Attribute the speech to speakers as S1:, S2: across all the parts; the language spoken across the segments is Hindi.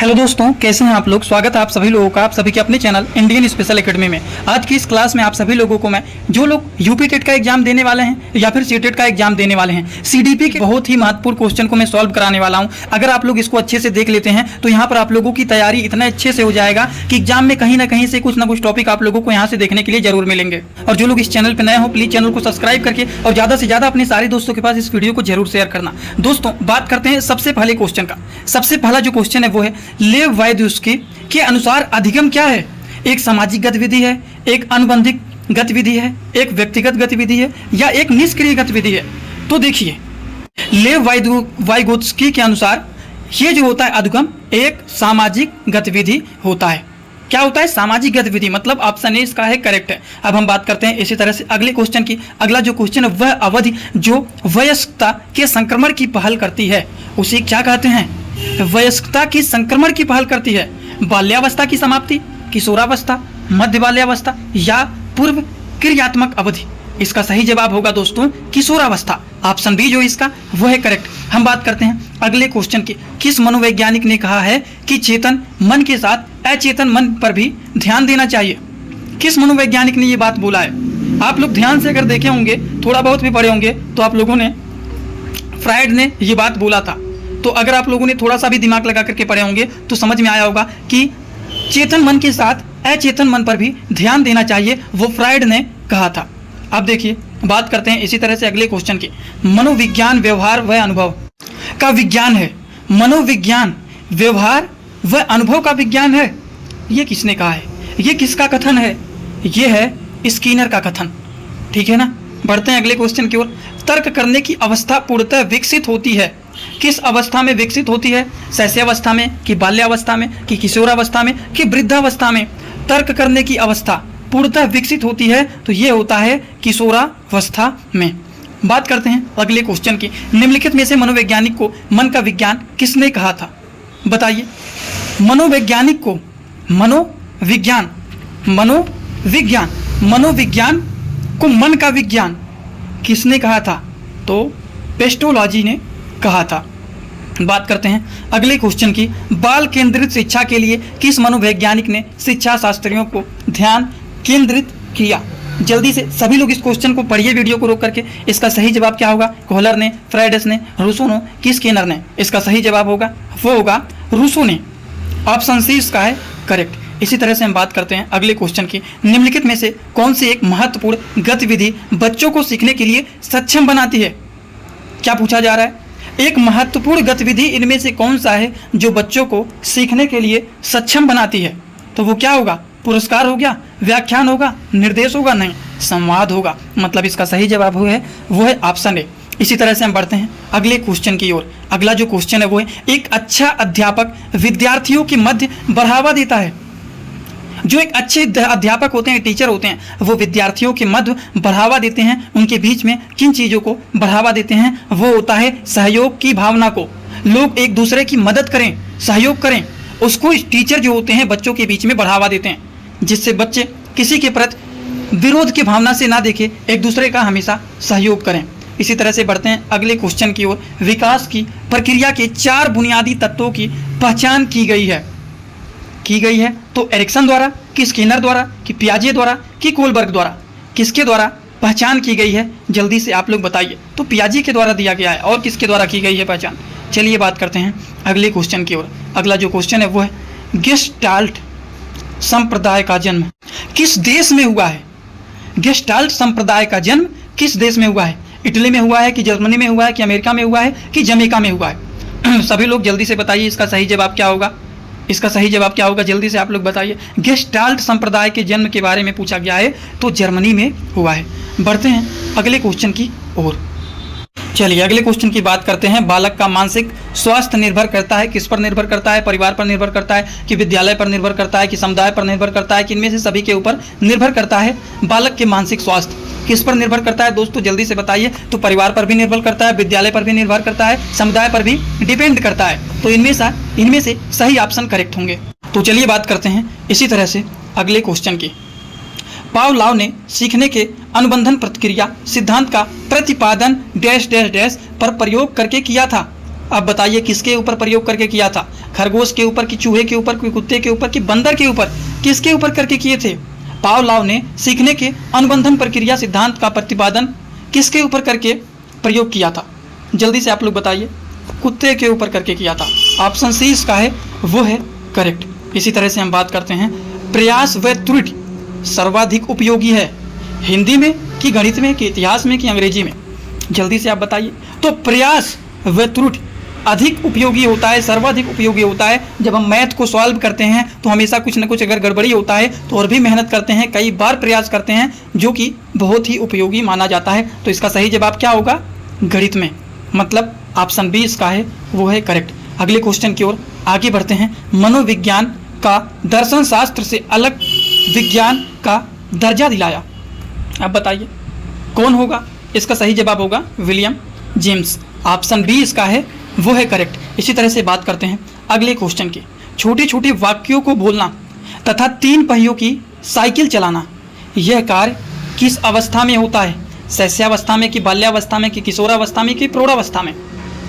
S1: हेलो दोस्तों, कैसे हैं आप लोग। स्वागत है आप सभी लोगों का आप सभी के अपने चैनल इंडियन स्पेशल एकेडमी में। आज की इस क्लास में आप सभी लोगों को मैं जो लोग यूपी टेट का एग्जाम देने वाले हैं या फिर सीटेट का एग्जाम देने वाले हैं, सीडीपी के बहुत ही महत्वपूर्ण क्वेश्चन को मैं सॉल्व कराने वाला हूं। अगर आप लोग इसको अच्छे से देख लेते हैं तो यहाँ पर आप लोगों की तैयारी इतना अच्छे से हो जाएगा कि एग्जाम में कहीं ना कहीं से कुछ ना कुछ टॉपिक आप लोगों को यहाँ से देखने के लिए जरूर मिलेंगे। और जो लोग इस चैनल पर नए हो प्लीज चैनल को सब्सक्राइब करके और ज्यादा से ज्यादा अपने सारे दोस्तों के पास इस वीडियो को जरूर शेयर करना। दोस्तों, बात करते हैं सबसे पहले क्वेश्चन का। सबसे पहला जो क्वेश्चन है वो है लेव वायदुस्की के अनुसार अधिगम क्या है। एक सामाजिक गतिविधि है, एक अनुबंधित गतिविधि है, एक व्यक्तिगत गतिविधि है या एक निष्क्रिय गतिविधि है। तो देखिए, लेव वायगोत्स्की के अनुसार ये जो होता है अधिगम एक सामाजिक गतिविधि होता है। क्या होता है? सामाजिक गतिविधि, मतलब ऑप्शन ए इसका है करेक्ट है। अब हम बात करते हैं इसी तरह से अगले क्वेश्चन की। अगला जो क्वेश्चन है वह अवधि जो वयस्कता के संक्रमण की पहल करती है उसे क्या कहते हैं? वयस्कता की संक्रमण की पहल करती है। बाल्यावस्था की समाप्ति, किशोरावस्था, मध्य बाल्यावस्था या पूर्व क्रियात्मक अवधि। इसका सही जवाब होगा दोस्तों किशोरावस्था। ऑप्शन बी जो इसका वो है करेक्ट। हम बात करते हैं अगले क्वेश्चन की। किस मनोवैज्ञानिक ने कहा है कि चेतन मन के साथ अचेतन मन पर भी ध्यान देना चाहिए? किस मनोवैज्ञानिक ने ये बात बोला है? आप लोग ध्यान से अगर देखे होंगे, थोड़ा बहुत भी पढ़े होंगे, तो आप लोगों ने फ्रायड ने ये बात बोला था। तो अगर आप लोगों ने थोड़ा सा भी दिमाग लगा करके पढ़े होंगे तो समझ में आया होगा कि चेतन मन के साथ अचेतन मन पर भी ध्यान देना चाहिए, वो फ्रायड ने कहा था। अब देखिए, बात करते हैं इसी तरह से अगले क्वेश्चन की। मनोविज्ञान व्यवहार व अनुभव का विज्ञान है। मनोविज्ञान व्यवहार व अनुभव का विज्ञान है, ये किसने कहा है? ये किसका कथन है? ये है स्किनर का कथन। ठीक है ना। बढ़ते हैं अगले क्वेश्चन की ओर। तर्क करने की अवस्था पूर्णतः विकसित होती है। किस अवस्था में विकसित होती है? शैशवावस्था में, कि बाल्यावस्था में, कि किशोरावस्था में, कि वृद्धावस्था में? तर्क करने की अवस्था पूर्णतः विकसित होती है तो ये होता है किशोरावस्था में। बात करते हैं अगले क्वेश्चन की। निम्नलिखित में से मनोवैज्ञानिक को मन का विज्ञान किसने कहा था? बताइए। मनोवैज्ञानिक को मनोविज्ञान को मन का विज्ञान किसने कहा था? तो पेस्टोलॉजी ने कहा था। बात करते हैं अगले क्वेश्चन की। बाल केंद्रित शिक्षा के लिए किस मनोवैज्ञानिक ने शिक्षा शास्त्रियों को ध्यान केंद्रित किया? जल्दी से सभी लोग इस क्वेश्चन को पढ़िए वीडियो को रोक करके। इसका सही जवाब क्या होगा? कोहलर ने, फ्रायडस ने, रूसो ने, कि स्किनर ने? इसका सही जवाब होगा वो होगा रूसो ने। ऑप्शन सी इसका है करेक्ट। इसी तरह से हम बात करते हैं अगले क्वेश्चन की। निम्नलिखित में से कौन सी एक महत्वपूर्ण गतिविधि बच्चों को सीखने के लिए सक्षम बनाती है? क्या पूछा जा रहा है? एक महत्वपूर्ण गतिविधि इनमें से कौन सा है जो बच्चों को सीखने के लिए सक्षम बनाती है? तो वो क्या होगा? पुरस्कार हो गया, व्याख्यान होगा, निर्देश होगा? नहीं, संवाद होगा। मतलब इसका सही जवाब वो है ऑप्शन ए। इसी तरह से हम बढ़ते हैं अगले क्वेश्चन की ओर। अगला जो क्वेश्चन है वो है एक अच्छा अध्यापक विद्यार्थियों के मध्य बढ़ावा देता है। जो एक अच्छे अध्यापक होते हैं, टीचर होते हैं, वो विद्यार्थियों के मध्य बढ़ावा देते हैं। उनके बीच में किन चीज़ों को बढ़ावा देते हैं? वो होता है सहयोग की भावना को। लोग एक दूसरे की मदद करें, सहयोग करें, उसको टीचर जो होते हैं बच्चों के बीच में बढ़ावा देते हैं, जिससे बच्चे किसी के प्रति विरोध की भावना से ना देखें, एक दूसरे का हमेशा सहयोग करें। इसी तरह से बढ़ते हैं अगले क्वेश्चन की ओर। विकास की प्रक्रिया के 4 बुनियादी तत्वों की पहचान की गई है तो एरिक्सन द्वारा, कि स्किनर द्वारा, कि पियाजे द्वारा, कि कोलबर्ग द्वारा? किसके द्वारा पहचान की गई है? जल्दी से आप लोग बताइए। तो पियाजे के द्वारा दिया गया है। और किसके द्वारा की गई है पहचान? चलिए बात करते हैं अगले क्वेश्चन की ओर। अगला जो क्वेश्चन है वो है गेस्टाल्ट संप्रदाय का जन्म किस देश में हुआ है? गेस्टाल्ट संप्रदाय का जन्म किस देश में हुआ है? इटली में हुआ है, कि जर्मनी में हुआ है, कि अमेरिका में हुआ है, कि जमैका में हुआ है? सभी लोग जल्दी से बताइए इसका सही जवाब क्या होगा? इसका सही जवाब क्या होगा? जल्दी से आप लोग बताइए। गेस्टाल्ट संप्रदाय के जन्म के बारे में पूछा गया है तो जर्मनी में हुआ है। बढ़ते हैं अगले क्वेश्चन की ओर। चलिए अगले क्वेश्चन की बात करते हैं। बालक का मानसिक स्वास्थ्य निर्भर करता है, किस पर निर्भर करता है? परिवार पर निर्भर करता है, कि विद्यालय पर निर्भर करता है, कि समुदाय पर निर्भर करता है, कि इनमें से सभी के ऊपर निर्भर करता है? बालक के मानसिक स्वास्थ्य किस पर निर्भर करता है दोस्तों? जल्दी से बताइए। तो परिवार पर भी निर्भर करता है, विद्यालय पर भी निर्भर करता है, समुदाय पर भी डिपेंड करता है। तो इनमें से सही ऑप्शन करेक्ट होंगे। तो चलिए बात करते हैं इसी तरह से अगले क्वेश्चन की। पावलोव ने सीखने के अनुबंधन प्रतिक्रिया सिद्धांत का प्रतिपादन डैश डैश डैश पर प्रयोग करके किया था। अब बताइए किसके ऊपर प्रयोग करके किया था? खरगोश के ऊपर कि चूहे के ऊपर कि कुत्ते के ऊपर कि बंदर के ऊपर? किसके ऊपर करके किए थे? पावलोव ने सीखने के अनुबंधन प्रक्रिया सिद्धांत का प्रतिपादन किसके ऊपर करके प्रयोग किया था? जल्दी से आप लोग बताइए। कुत्ते के ऊपर करके किया था। ऑप्शन सी इसका है वो है करेक्ट। इसी तरह से हम बात करते हैं प्रयास व त्रुटि सर्वाधिक उपयोगी है हिंदी में कि गणित में कि इतिहास में कि अंग्रेजी में? जल्दी से आप बताइए। तो प्रयास व त्रुटि अधिक उपयोगी होता है, सर्वाधिक उपयोगी होता है। जब हम मैथ को सॉल्व करते हैं तो हमेशा कुछ ना कुछ अगर गड़बड़ी होता है तो और भी मेहनत करते हैं, कई बार प्रयास करते हैं, जो कि बहुत ही उपयोगी माना जाता है। तो इसका सही जवाब क्या होगा? गणित में, मतलब ऑप्शन बी इसका है वो है करेक्ट। अगले क्वेश्चन की ओर आगे बढ़ते हैं। मनोविज्ञान का दर्शन शास्त्र से अलग विज्ञान का दर्जा दिलाया। अब बताइए कौन होगा? इसका सही जवाब होगा विलियम जेम्स। ऑप्शन बी इसका है वो है करेक्ट। इसी तरह से बात करते हैं अगले क्वेश्चन की। छोटे छोटे वाक्यों को बोलना तथा 3 पहियों की साइकिल चलाना, यह कार्य किस अवस्था में होता है? शैशवावस्था में कि बाल्यावस्था में कि किशोरावस्था में कि प्रौढ़ावस्था में?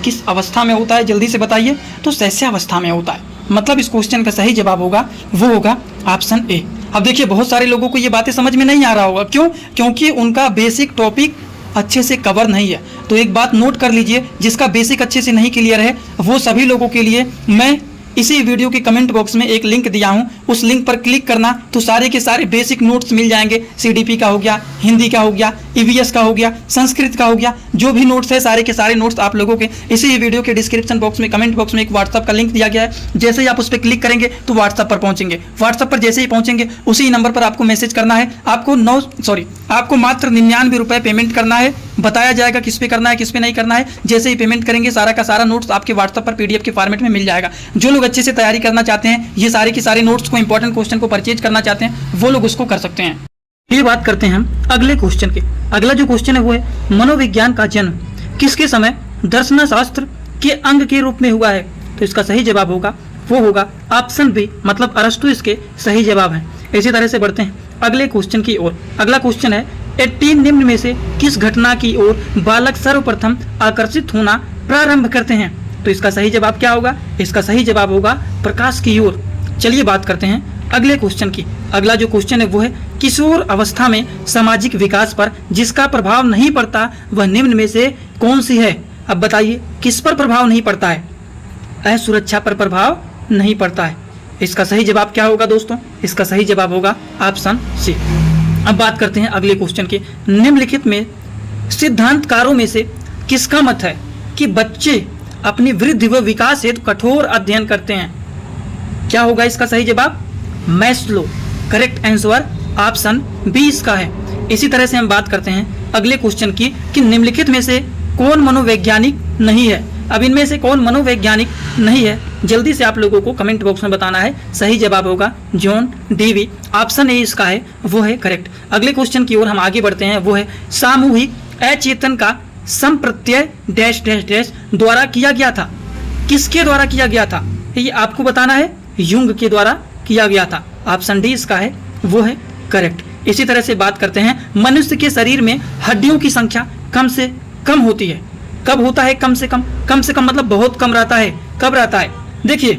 S1: किस अवस्था में होता है? जल्दी से बताइए। तो शैशवावस्था में होता है, मतलब इस क्वेश्चन का सही जवाब होगा वो होगा ऑप्शन ए। अब देखिए बहुत सारे लोगों को ये बातें समझ में नहीं आ रहा होगा, क्यों? क्योंकि उनका बेसिक टॉपिक अच्छे से कवर नहीं है। तो एक बात नोट कर लीजिए, जिसका बेसिक अच्छे से नहीं क्लियर है वो सभी लोगों के लिए मैं इसी वीडियो के कमेंट बॉक्स में एक लिंक दिया हूं, उस लिंक पर क्लिक करना तो सारे के सारे बेसिक नोट्स मिल जाएंगे। सीडीपी का हो गया, हिंदी का हो गया, ईवीएस का हो गया, संस्कृत का हो गया, जो भी नोट्स है सारे के सारे नोट्स आप लोगों के इसी वीडियो के डिस्क्रिप्शन बॉक्स में कमेंट बॉक्स में एक व्हाट्सअप का लिंक दिया गया है। जैसे ही आप उस पर क्लिक करेंगे तो व्हाट्सअप पर पहुंचेंगे। व्हाट्सअप पर जैसे ही पहुंचेंगे उसी नंबर पर आपको मैसेज करना है। आपको मात्र 99 रुपये पेमेंट करना है। बताया जाएगा किस पे करना है किस पे नहीं करना है। जैसे ही पेमेंट करेंगे सारा का सारा नोट्स आपके व्हाट्सएप पर पीडीएफ के फॉर्मेट में मिल जाएगा। जो लोग अच्छे से तैयारी करना चाहते हैं, ये सारे के सारे नोट्स को, इंपॉर्टेंट क्वेश्चन को परचेज करना चाहते हैं, वो लोग उसको कर सकते हैं। ये बात करते हैं हम अगले क्वेश्चन के। अगला जो क्वेश्चन है वो है मनोविज्ञान का जन्म किसके समय दर्शन शास्त्र के अंग के रूप में हुआ है? तो इसका सही जवाब होगा वो होगा ऑप्शन बी, मतलब अरस्तु इसके सही जवाब है। इसी तरह से बढ़ते हैं अगले क्वेश्चन की ओर। अगला क्वेश्चन है 18 निम्न में से किस घटना की ओर बालक सर्वप्रथम आकर्षित होना प्रारंभ करते हैं? तो इसका सही जवाब क्या होगा? इसका सही जवाब होगा प्रकाश की ओर। चलिए बात करते हैं अगले क्वेश्चन की। अगला जो क्वेश्चन है वो है किशोर अवस्था में सामाजिक विकास पर जिसका प्रभाव नहीं पड़ता वह निम्न में से कौन सी है? अब बताइए किस पर प्रभाव नहीं पड़ता है? असुरक्षा पर प्रभाव नहीं पड़ता है। इसका सही जवाब क्या होगा दोस्तों? इसका सही जवाब होगा ऑप्शन सी। अब बात करते हैं अगले क्वेश्चन के। निम्नलिखित में सिद्धांतकारों में से किसका मत है कि बच्चे अपनी वृद्धि व विकास हेतु कठोर अध्ययन करते हैं? क्या होगा इसका सही जवाब? Maslow. Correct answer option B इसका है। इसी तरह से हम बात करते हैं अगले क्वेश्चन की कि निम्नलिखित में से कौन मनोवैज्ञानिक नहीं है? अब इनमें से कौन मनोवैज्ञानिक नहीं है? जल्दी से आप लोगों को कमेंट बॉक्स में बताना है। सही जवाब होगा जॉन डीवी। ऑप्शन ए इसका है वो है करेक्ट। अगले क्वेश्चन की ओर हम आगे बढ़ते हैं। वो है सामूहिक अचेतन का संप्रत्यय डैश डैश डैश द्वारा किया गया था। किसके द्वारा किया गया था? ये आपको बताना है। युंग के द्वारा किया गया था। ऑप्शन डी इसका है वो है करेक्ट। इसी तरह से बात करते हैं मनुष्य के शरीर में हड्डियों की संख्या कम से कम होती है। कब होता है कम से कम? कम से कम मतलब बहुत कम रहता है। कब रहता है? देखिए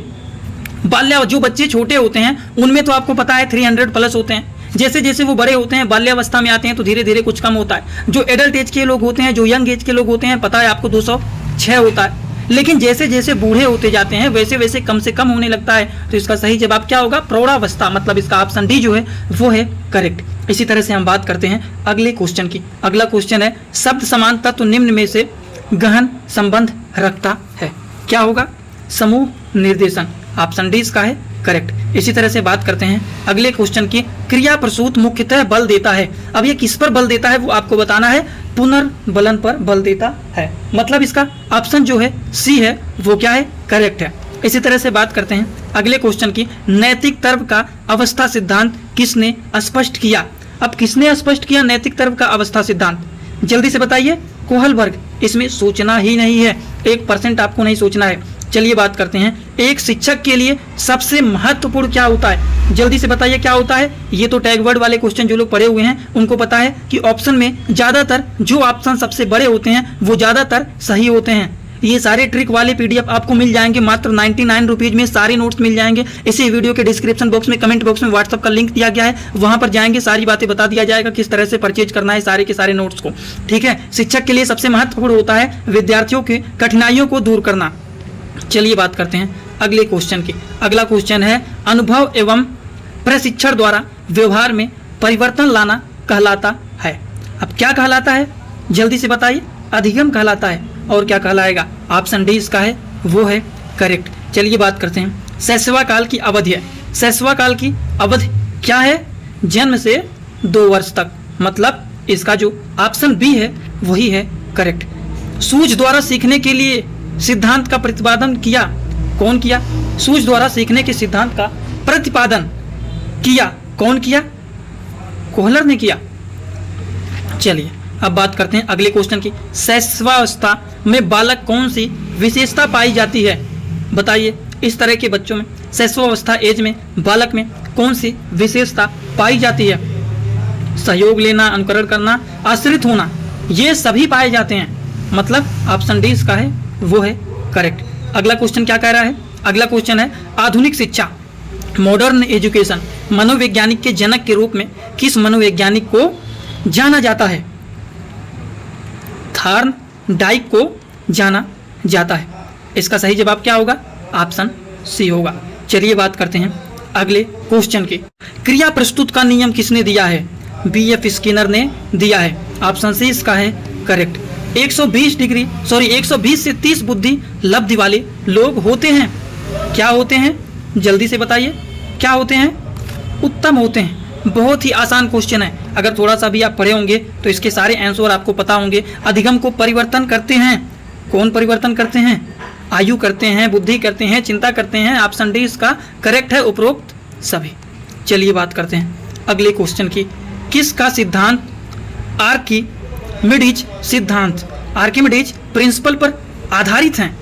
S1: जो बच्चे छोटे होते हैं उनमें तो आपको पता है 300 प्लस होते हैं। जैसे जैसे वो बड़े होते हैं, बाल्यावस्था में आते हैं तो धीरे धीरे कुछ कम होता है। जो एडल्ट एज के लोग होते हैं, जो यंग एज के लोग होते हैं, पता है आपको 206 होता है। लेकिन जैसे जैसे बूढ़े होते जाते हैं वैसे वैसे कम से कम होने लगता है। तो इसका सही जवाब क्या होगा? प्रौढ़ावस्था, मतलब इसका ऑप्शन डी जो है वो है करेक्ट। इसी तरह से हम बात करते हैं अगले क्वेश्चन की। अगला क्वेश्चन है शब्द समान तत्व निम्न में से गहन संबंध रखता है। क्या होगा? समूह निर्देशन। ऑप्शन डी इसका है करेक्ट। इसी तरह से बात करते हैं अगले क्वेश्चन की। क्रिया प्रसूत मुख्यतः बल देता है। अब ये किस पर बल देता है वो आपको बताना है। पुनर्बलन पर बल देता है, मतलब इसका ऑप्शन जो है सी है वो क्या है? करेक्ट है। इसी तरह से बात करते हैं अगले क्वेश्चन की। नैतिक तर्क का अवस्था सिद्धांत किसने स्पष्ट किया? अब किसने स्पष्ट किया नैतिक तर्क का अवस्था सिद्धांत? जल्दी से बताइए। कोहलबर्ग। इसमें सोचना ही नहीं है, 1% आपको नहीं सोचना है। चलिए बात करते हैं एक शिक्षक के लिए सबसे महत्वपूर्ण क्या होता है? जल्दी से बताइए क्या होता है? ये तो टैग वर्ड वाले क्वेश्चन जो लोग पढ़े हुए हैं उनको पता है कि ऑप्शन में ज्यादातर जो ऑप्शन सबसे बड़े होते हैं वो ज्यादातर सही होते हैं। ये सारे ट्रिक वाले PDF आपको मिल जाएंगे मात्र 99 रुपीज़ में, सारे नोट्स मिल जाएंगे। इसी वीडियो के डिस्क्रिप्शन बॉक्स में, कमेंट बॉक्स में व्हाट्सअप का लिंक दिया गया है, वहां पर जाएंगे, सारी बातें बता दिया जाएगा किस तरह से परचेज करना है सारे के सारे नोट्स को। ठीक है, शिक्षक के लिए सबसे महत्वपूर्ण होता है विद्यार्थियों की कठिनाइयों को दूर करना। चलिए बात करते हैं अगले क्वेश्चन की। अगला क्वेश्चन है अनुभव एवं प्रशिक्षण द्वारा व्यवहार में परिवर्तन लाना कहलाता है। अब क्या कहलाता है जल्दी से बताइए। अधिगम कहलाता है, और क्या कहलाएगा? ऑप्शन डी इसका है वो है करेक्ट। चलिए बात करते हैं शैशवा काल की अवधि है। शैशवा काल की अवधि क्या है? जन्म से 2 वर्ष तक, मतलब इसका जो ऑप्शन बी है वही है करेक्ट। सूझ द्वारा सीखने के लिए सिद्धांत का प्रतिपादन किया। कौन किया? सूझ द्वारा सीखने के सिद्धांत का प्रतिपादन किया। कौन किया? कोहलर ने किया। चलिए अब बात करते हैं अगले क्वेश्चन की। शैशवावस्था में बालक कौन सी विशेषता पाई जाती है? बताइए, इस तरह के बच्चों में शैशवावस्था एज में बालक में कौन सी विशेषता पाई जाती है? सहयोग लेना, अनुकरण करना, आश्रित होना, ये सभी पाए जाते हैं, मतलब ऑप्शन डी इसका है वो है करेक्ट। अगला क्वेश्चन क्या कह रहा है? अगला क्वेश्चन है आधुनिक शिक्षा, मॉडर्न एजुकेशन, मनोवैज्ञानिक के जनक के रूप में किस मनोवैज्ञानिक को जाना जाता है? थॉर्नडाइक को जाना जाता है। इसका सही जवाब क्या होगा? ऑप्शन सी होगा। चलिए बात करते हैं अगले क्वेश्चन की। क्रिया प्रस्तुत का नियम किसने दिया है? BF स्किनर ने दिया है। ऑप्शन सी इसका है करेक्ट। 120 से 30 बुद्धि लब्धि वाले लोग होते हैं। क्या होते हैं? जल्दी से बताइए, क्या होते हैं? उत्तम होते हैं। बहुत ही आसान क्वेश्चन है, अगर थोड़ा सा भी आप पढ़े होंगे तो इसके सारे आंसर आपको पता होंगे। अधिगम को परिवर्तन करते हैं। कौन परिवर्तन करते हैं? आयु करते हैं, बुद्धि करते हैं, चिंता करते हैं। ऑप्शन डी इसका करेक्ट है, उपरोक्त सभी। चलिए बात करते हैं अगले क्वेश्चन की। किसका सिद्धांत आर्किमिडीज सिद्धांत, आर्किमिडीज प्रिंसिपल पर आधारित हैं?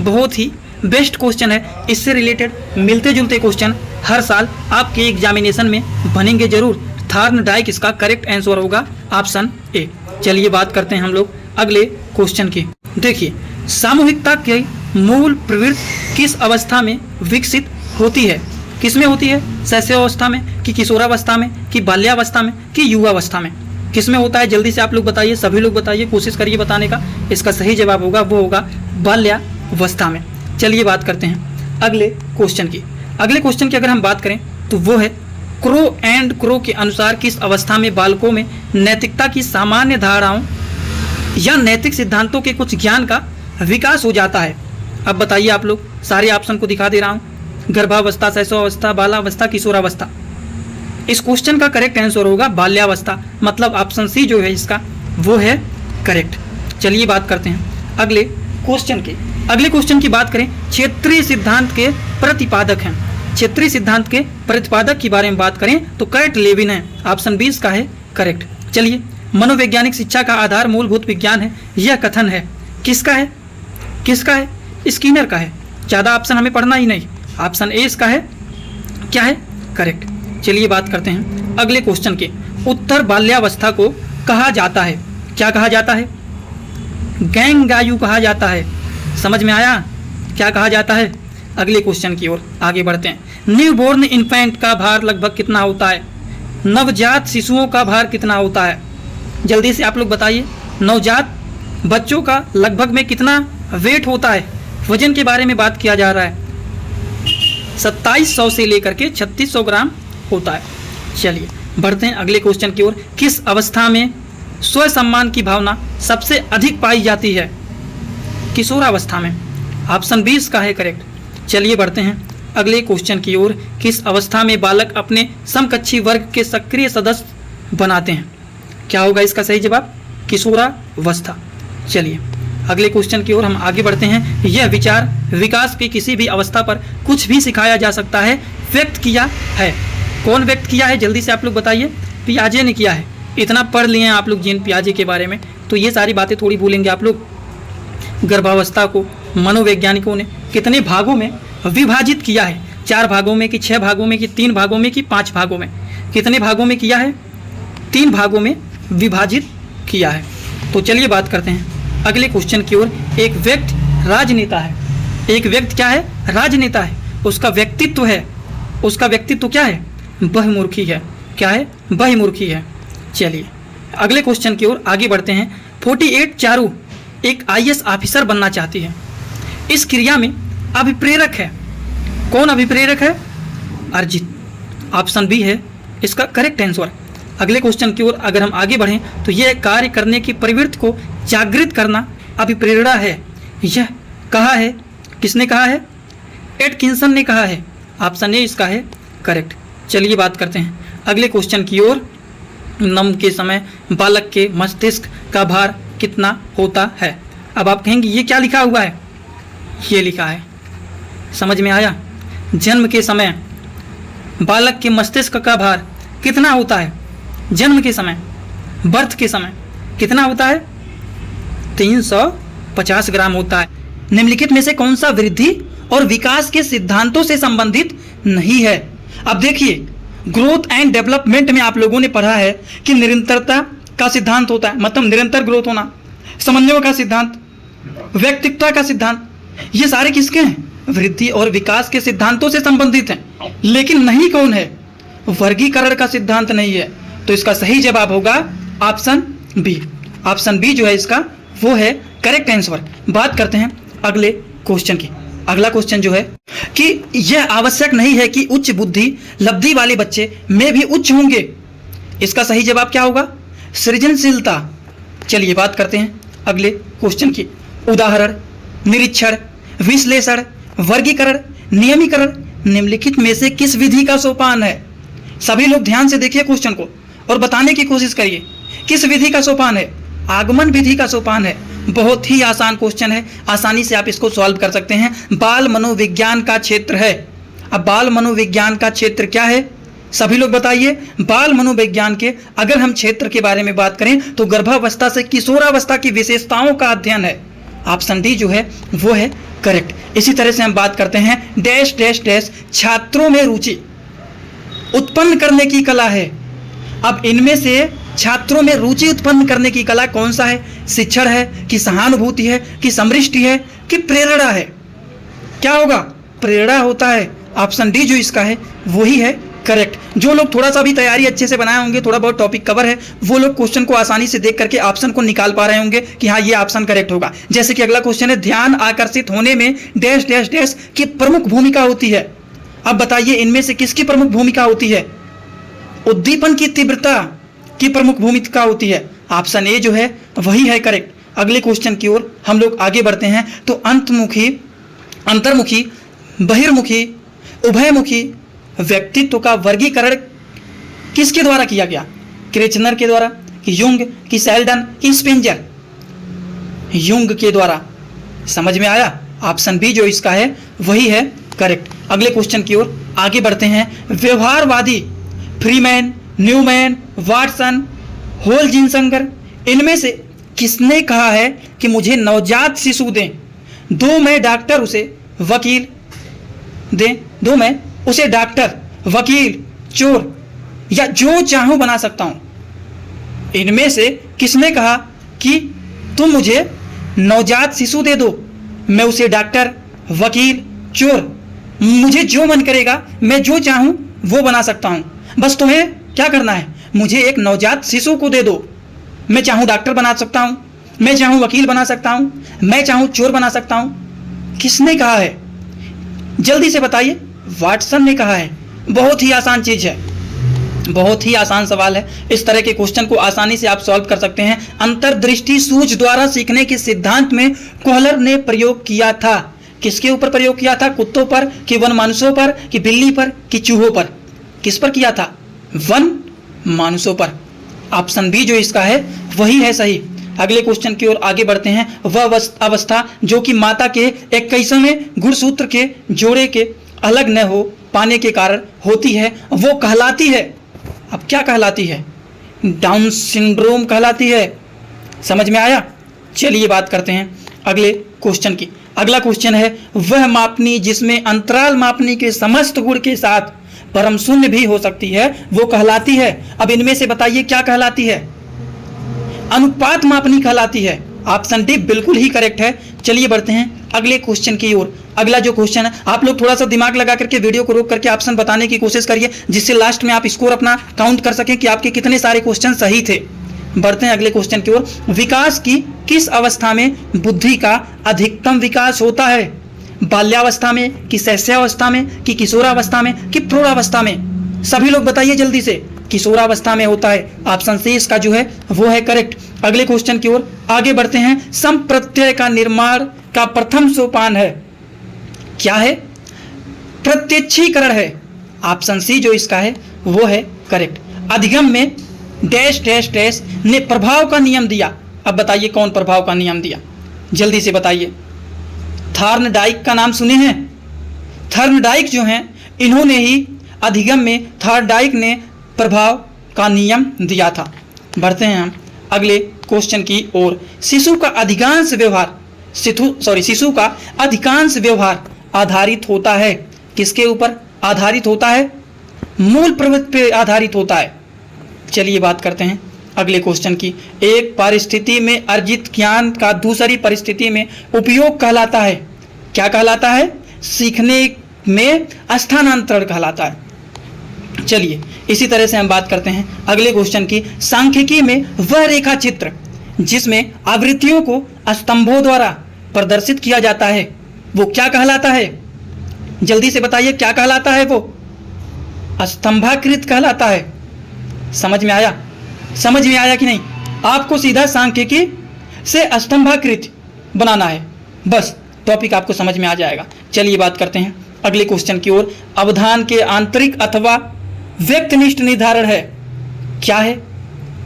S1: बहुत ही बेस्ट क्वेश्चन है। इससे रिलेटेड मिलते जुलते क्वेश्चन हर साल आपके एग्जामिनेशन में बनेंगे जरूर। थॉर्नडाइक इसका करेक्ट आंसर होगा, ऑप्शन ए। चलिए बात करते हैं हम लोग अगले क्वेश्चन की। देखिए, सामूहिकता की मूल प्रवृत्ति किस अवस्था में विकसित होती है? किस में होती है? शैशवावस्था में, कि किशोरावस्था में, कि बाल्यावस्था में, कि युवावस्था में? किस में होता है? जल्दी से आप लोग बताइए, सभी लोग बताइए, कोशिश करिए बताने का। इसका सही जवाब होगा वो होगा बाल्यावस्था में। चलिए बात करते हैं अगले क्वेश्चन की। अगले क्वेश्चन की अगर हम बात करें तो वो है क्रो एंड क्रो के अनुसार किस अवस्था में बालकों में नैतिकता की सामान्य धारणाओं या नैतिक सिद्धांतों के कुछ ज्ञान का विकास हो जाता है? अब बताइए आप लोग, सारे ऑप्शन को दिखा दे रहा हूँ। गर्भावस्था, शैशवावस्था, बालावस्था, किशोरावस्था। इस क्वेश्चन का करेक्ट आंसर होगा बाल्यावस्था, मतलब ऑप्शन सी जो है इसका वो है करेक्ट। चलिए बात करते हैं अगले क्वेश्चन की। अगले क्वेश्चन की बात करें, क्षेत्रीय सिद्धांत के प्रतिपादक हैं। क्षेत्रीय सिद्धांत के प्रतिपादक के बारे में बात करें तो कर्ट लेविन है। ऑप्शन बी इसका है करेक्ट। चलिए, मनोवैज्ञानिक शिक्षा का आधार मूलभूत विज्ञान है, यह कथन है किसका है? किसका है? स्किनर का है। ज़्यादा ऑप्शन हमें पढ़ना ही नहीं, ऑप्शन ए इसका है क्या है? करेक्ट। चलिए बात करते हैं अगले क्वेश्चन के। उत्तर बाल्यावस्था को कहा जाता है, क्या कहा जाता है? गैंगायु कहा जाता है। समझ में आया क्या कहा जाता है? अगले क्वेश्चन की ओर आगे बढ़ते हैं। न्यूबॉर्न इन्फेंट का भार लगभग कितना होता है? नवजात शिशुओं का भार कितना होता है? जल्दी से आप लोग बताइए, नवजात बच्चों का लगभग में कितना वेट होता है? वजन के बारे में बात किया जा रहा है। 2700 से लेकर के 3600 ग्राम होता है। चलिए बढ़ते हैं अगले क्वेश्चन की ओर। किस अवस्था में स्व सम्मान की भावना सबसे अधिक पाई जाती है? किशोरावस्था में। ऑप्शन बी इसका है करेक्ट। चलिए बढ़ते हैं अगले क्वेश्चन की ओर। किस अवस्था में बालक अपने समकक्षी वर्ग के सक्रिय सदस्य बनाते हैं? क्या होगा इसका सही जवाब? किशोरावस्था। चलिए अगले क्वेश्चन की ओर हम आगे बढ़ते हैं। यह विचार विकास की किसी भी अवस्था पर कुछ भी सिखाया जा सकता है, व्यक्त किया है। कौन व्यक्त किया है? जल्दी से आप लोग बताइए। पियाजे ने किया है। इतना पढ़ लिए हैं आप लोग जीन पियाजे के बारे में, तो ये सारी बातें थोड़ी भूलेंगे आप लोग। गर्भावस्था को मनोवैज्ञानिकों ने कितने भागों में विभाजित किया है? 4 भागों में, कि 6 भागों में, कि 3 भागों में, कि 5 भागों में? कितने भागों में किया है? 3 भागों में विभाजित किया है। तो चलिए बात करते हैं अगले क्वेश्चन की ओर। एक व्यक्ति राजनेता है। एक व्यक्ति क्या है? राजनेता है। उसका व्यक्तित्व है, उसका व्यक्तित्व क्या है? बहुमुखी है। क्या है? बहुमुखी है। चलिए अगले क्वेश्चन की ओर आगे बढ़ते हैं। 48 चारू एक IAS ऑफिसर बनना चाहती है। इस क्रिया में अभिप्रेरक है। कौन अभिप्रेरक है? अर्जित। ऑप्शन बी है इसका करेक्ट आंसर। अगले क्वेश्चन की ओर अगर हम आगे बढ़ें तो यह कार्य करने की प्रवृत्ति को जागृत करना अभिप्रेरणा है। यह कहा है? किसने कहा है? एटकिंसन ने कहा है। ऑप्शन ए इसका है करेक्ट। चलिए बात करते हैं अगले क्वेश्चन की ओर। नम के समय बालक के मस्तिष्क का भार कितना होता है? अब आप कहेंगे ये क्या लिखा हुआ है? ये लिखा है, समझ में आया? जन्म के समय बालक के मस्तिष्क का भार कितना होता है? जन्म के समय, बर्थ के समय कितना होता है? 350 ग्राम होता है। निम्नलिखित में से कौन सा वृद्धि और विकास के सिद्धांतों से संबंधित नहीं है? अब देखिए, ग्रोथ एंड डेवलपमेंट में आप लोगों ने पढ़ा है कि निरंतरता का सिद्धांत होता है, मतलब निरंतर ग्रोथ होना, समन्वय का सिद्धांत, व्यक्तित्व का सिद्धांत, ये सारे किसके हैं? वृद्धि और विकास के सिद्धांतों से संबंधित हैं। लेकिन नहीं कौन है? वर्गीकरण का सिद्धांत नहीं है। तो इसका सही जवाब होगा ऑप्शन बी। ऑप्शन बी जो है इसका वो है करेक्ट आंसर। बात करते हैं अगले क्वेश्चन की। अगला क्वेश्चन जो है कि यह आवश्यक नहीं है कि उच्च बुद्धि लब्धि वाले बच्चे में भी उच्च होंगे। इसका सही जवाब क्या होगा? सृजनशीलता। चलिए बात करते हैं अगले क्वेश्चन की। उदाहरण, निरीक्षण, विश्लेषण, वर्गीकरण, नियमीकरण निम्नलिखित में से किस विधि का सोपान है? सभी लोग ध्यान से देखिए क्वेश्चन को और बताने की कोशिश करिए किस विधि का सोपान है? आगमन विधि का सोपान है। बहुत ही आसान क्वेश्चन है, आसानी से आप इसको सॉल्व कर सकते हैं। बाल मनोविज्ञान का क्षेत्र है। अब बाल मनोविज्ञान का क्षेत्र क्या है? सभी लोग बताइए। बाल मनोविज्ञान के अगर हम क्षेत्र के बारे में बात करें तो गर्भावस्था से किशोरावस्था की विशेषताओं का अध्ययन है। ऑप्शन डी जो है वो है करेक्ट। इसी तरह से हम बात करते हैं डैश डैश डैश छात्रों में रुचि उत्पन्न करने की कला है। अब इनमें से छात्रों में रुचि उत्पन्न करने की कला कौन सा है? शिक्षण है कि सहानुभूति है कि समृष्टि है कि प्रेरणा है? क्या होगा? प्रेरणा होता है। ऑप्शन डी जो इसका है वही है करेक्ट। जो लोग थोड़ा सा भी तैयारी अच्छे से बनाए होंगे, थोड़ा बहुत टॉपिक कवर है, वो लोग क्वेश्चन को आसानी से देख करके ऑप्शन को निकाल पा रहे होंगे कि हाँ ये ऑप्शन करेक्ट होगा। जैसे कि अगला क्वेश्चन है, ध्यान आकर्षित होने में डैश डैश डैश की प्रमुख भूमिका होती है। अब बताइए इनमें से किसकी प्रमुख भूमिका होती है? उद्दीपन की तीव्रता की प्रमुख भूमिका होती है। ऑप्शन ए जो है वही है करेक्ट। अगले क्वेश्चन की ओर हम लोग आगे बढ़ते हैं तो अंतर्मुखी, बहिर्मुखी, उभयमुखी व्यक्तित्व का वर्गीकरण किसके द्वारा किया गया? क्रेचनर के द्वारा कि युंग कि सेल्डन कि स्पेंजर? युंग के द्वारा। समझ में आया? ऑप्शन बी जो इसका है वही है करेक्ट। अगले क्वेश्चन की ओर आगे बढ़ते हैं। व्यवहारवादी फ्रीमैन, न्यूमैन, वाटसन, होलजिनसंगर इनमें से किसने कहा है कि मुझे नवजात शिशु दें, दो मैं डॉक्टर उसे वकील दें, दो मैं उसे डॉक्टर, वकील, चोर या जो चाहूं बना सकता हूं? इनमें से किसने कहा कि तुम मुझे नवजात शिशु दे दो, मैं उसे डॉक्टर, वकील, चोर, मुझे जो मन करेगा मैं जो चाहूं वो बना सकता हूं, बस तुम्हें क्या करना है? मुझे एक नवजात शिशु को दे दो, मैं चाहूं डॉक्टर बना सकता हूं, मैं चाहूं वकील बना सकता हूं, मैं चाहूं चोर बना सकता हूं। किसने कहा है? जल्दी से बताइए। वाटसन ने कहा है। बहुत ही आसान चीज है, बहुत ही आसान सवाल है। इस तरह के क्वेश्चन को आसानी से आप सॉल्व कर सकते हैं। अंतर्दृष्टि सूझ द्वारा सीखने के सिद्धांत में कोहलर ने प्रयोग किया था। किसके ऊपर प्रयोग किया था? कुत्तों पर कि वन मानुषों पर कि बिल्ली पर कि चूहों पर? किस पर किया था? वन मानुषों पर। ऑप्शन बी जो इसका है वही है सही। अगले क्वेश्चन की ओर आगे बढ़ते हैं। वह अवस्था जो कि माता के 21वें गुणसूत्र के जोड़े के अलग न हो पाने के कारण होती है वो कहलाती है। अब क्या कहलाती है? डाउन सिंड्रोम कहलाती है। समझ में आया? चलिए बात करते हैं अगले क्वेश्चन की। अगला क्वेश्चन है, वह मापनी जिसमें अंतराल मापनी के समस्त गुण के साथ परम शून्य भी हो सकती है वो कहलाती है। अब इनमें से बताइए क्या कहलाती है? अनुपात मापनी कहलाती है। ऑप्शन डी बिल्कुल ही करेक्ट है। चलिए बढ़ते हैं अगले क्वेश्चन की ओर। अगला जो क्वेश्चन है, आप लोग थोड़ा सा दिमाग लगा करके वीडियो को रोक करके ऑप्शन बताने की कोशिश करिए, जिससे लास्ट में आप स्कोर अपना काउंट कर सकें कि आपके कितने सारे क्वेश्चन सही थे। बढ़ते हैं अगले क्वेश्चन की ओर। विकास की किस अवस्था में बुद्धि का अधिकतम विकास होता है? बाल्यावस्था में, कि शैशवावस्था में, कि किशोरावस्था में, कि प्रौढ़ावस्था में? सभी लोग बताइए जल्दी से। किशोरावस्था में होता है। ऑप्शन सी इसका जो है वो है करेक्ट। अगले क्वेश्चन की ओर आगे बढ़ते हैं। संप्रत्यय का निर्माण का प्रथम सोपान है, क्या है? प्रत्यक्षीकरण है। ऑप्शन सी जो इसका है वो है करेक्ट। अधिगम में डैश डैश डैश ने प्रभाव का नियम दिया। अब बताइए कौन प्रभाव का नियम दिया, जल्दी से बताइए। थॉर्नडाइक का नाम सुने हैं? थॉर्नडाइक जो हैं इन्होंने ही अधिगम में थॉर्नडाइक ने प्रभाव का नियम दिया था। बढ़ते हैं हम अगले क्वेश्चन की ओर। शिशु का अधिकांश व्यवहार आधारित होता है, किसके ऊपर आधारित होता है? मूल प्रवृत्ति पे आधारित होता है। चलिए बात करते हैं अगले क्वेश्चन की। एक परिस्थिति में अर्जित ज्ञान का दूसरी परिस्थिति में उपयोग कहलाता है, क्या कहलाता है? सीखने में स्थानांतरण कहलाता है। चलिए इसी तरह से हम बात करते हैं अगले क्वेश्चन की। सांख्यिकी में वह रेखा चित्र जिसमें आवृत्तियों को स्तंभों द्वारा प्रदर्शित किया जाता है वो क्या कहलाता है? जल्दी से बताइए क्या कहलाता है? वो स्तंभाकृत कहलाता है। समझ में आया? समझ में आया कि नहीं? आपको सीधा सांख्यिकी से स्तंभाकृत बनाना है, बस टॉपिक आपको समझ में आ जाएगा। चलिए बात करते हैं अगले क्वेश्चन की ओर। अवधान के आंतरिक अथवा व्यक्तिनिष्ठ निर्धारण है, क्या है?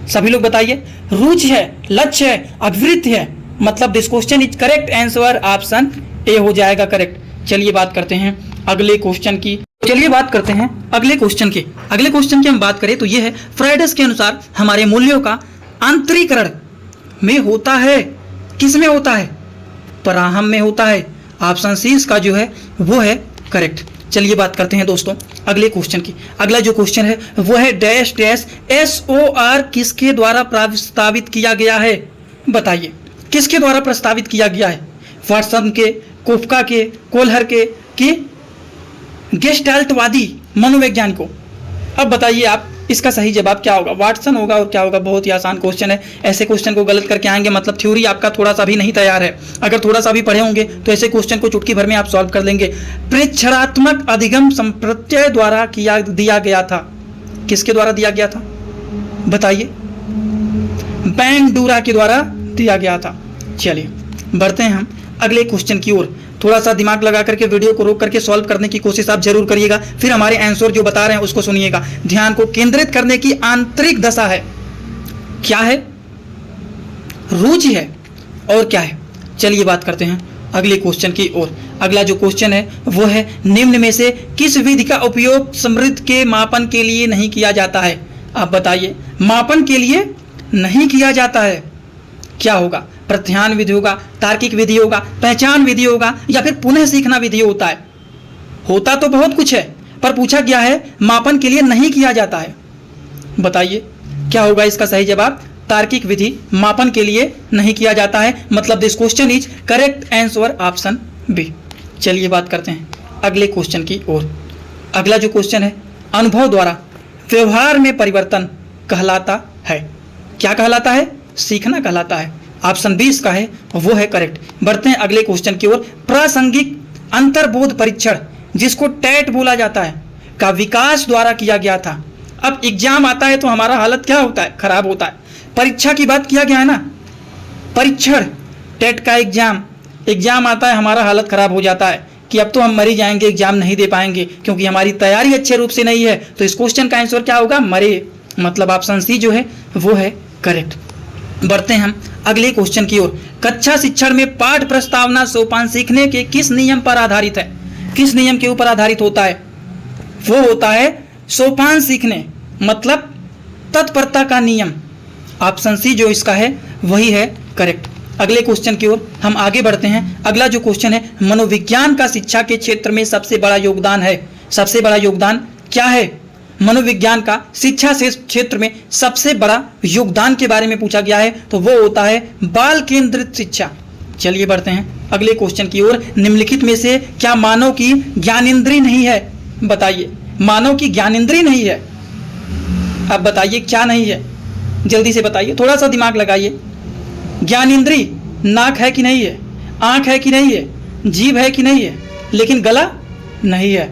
S1: सभी लोग बताइए। रुचि है, लक्ष्य है, अभिवृत्ति है। मतलब this question is correct answer option A हो जाएगा करेक्ट। चलिए बात करते हैं अगले क्वेश्चन की। चलिए बात करते हैं अगले क्वेश्चन की। अगले क्वेश्चन की हम बात करें तो ये है, फ्राइडस के अनुसार हमारे मूल्यों का आंतरिकरण में होता है, किस में होता है? पराहम में होता है। ऑप्शन सी इसका जो है वो है करेक्ट। चलिए बात करते हैं दोस्तों अगले क्वेश्चन की। अगला जो क्वेश्चन है वो है डैश डैश SOR किसके द्वारा प्रस्तावित किया गया है? बताइए किसके द्वारा प्रस्तावित किया गया है? वाटसन के, कोफका के, कोलहर के, कि गेस्टाल्टवादी मनोविज्ञान को? अब बताइए आप इसका सही जवाब क्या होगा? वाटसन होगा और क्या होगा? बहुत ही आसान क्वेश्चन है। ऐसे क्वेश्चन को गलत करके आएंगे मतलब थ्योरी आपका थोड़ा सा भी नहीं तैयार है। अगर थोड़ा सा भी पढ़े होंगे तो ऐसे क्वेश्चन को चुटकी भर में आप सॉल्व कर लेंगे। प्रेक्षणात्मक अधिगम संप्रत्यय द्वारा दिया गया था, किसके द्वारा दिया गया था? बताइए। बैंडूरा के द्वारा दिया गया था। चलिए बढ़ते हैं हम अगले क्वेश्चन की ओर। थोड़ा सा दिमाग लगा करके वीडियो को रोक करके सॉल्व करने की कोशिश आप जरूर करिएगा, फिर हमारे आंसर जो बता रहे हैं उसको सुनिएगा। ध्यान को केंद्रित करने की आंतरिक दशा है, क्या है? रुचि है और क्या है? चलिए बात करते हैं अगले क्वेश्चन की ओर। अगला जो क्वेश्चन है वो है, निम्न में से किस विधि का उपयोग समृद्ध के मापन के लिए नहीं किया जाता है? आप बताइए। मापन के लिए नहीं किया जाता है, क्या होगा? प्रत्यायन विधि होगा, तार्किक विधि होगा, पहचान विधि होगा, या फिर पुनः सीखना विधि होता है? होता तो बहुत कुछ है, पर पूछा गया है मापन के लिए नहीं किया जाता है। बताइए क्या होगा इसका सही जवाब? तार्किक विधि मापन के लिए नहीं किया जाता है। मतलब this question is correct answer option B. चलिए बात करते हैं अगले क्वेश्चन की ओर। अगला जो क्वेश्चन है, अनुभव द्वारा व्यवहार में परिवर्तन कहलाता है, क्या कहलाता है? सीखना कहलाता है। ऑप्शन 20 का है वो है करेक्ट। बढ़ते हैं अगले क्वेश्चन की ओर। प्रासंगिक अंतर्बोध परीक्षण जिसको टेट बोला जाता है का विकास द्वारा किया गया था। अब एग्जाम आता है तो हमारा हालत क्या होता है? खराब होता है। परीक्षा की बात किया गया है ना, परीक्षण टेट का एग्जाम आता है, हमारा हालत खराब हो जाता है कि अब तो हम मर ही जाएंगे, एग्जाम नहीं दे पाएंगे क्योंकि हमारी तैयारी अच्छे रूप से नहीं है। तो इस क्वेश्चन का आंसर क्या होगा? मरे। मतलब ऑप्शन सी जो है वो है करेक्ट। बढ़ते हैं हम अगले क्वेश्चन की ओर। कक्षा शिक्षण में पाठ प्रस्तावना सोपान सीखने के किस नियम पर आधारित है? किस नियम के ऊपर आधारित होता है? वो होता है सोपान सीखने, मतलब तत्परता का नियम। ऑप्शन सी जो इसका है वही है करेक्ट। अगले क्वेश्चन की ओर हम आगे बढ़ते हैं। अगला जो क्वेश्चन है, मनोविज्ञान का शिक्षा के क्षेत्र में सबसे बड़ा योगदान है। सबसे बड़ा योगदान क्या है? मनोविज्ञान का शिक्षा से क्षेत्र में सबसे बड़ा योगदान के बारे में पूछा गया है तो वो होता है बाल केंद्रित शिक्षा। चलिए बढ़ते हैं अगले क्वेश्चन की ओर। निम्नलिखित में से क्या मानव की ज्ञानेंद्रिय नहीं है? बताइए, मानव की ज्ञानेंद्रिय नहीं है। अब बताइए क्या नहीं है, जल्दी से बताइए, थोड़ा सा दिमाग लगाइए। ज्ञानेंद्रिय नाक है कि नहीं है, आंख है कि नहीं है, जीभ है कि नहीं है, लेकिन गला नहीं है।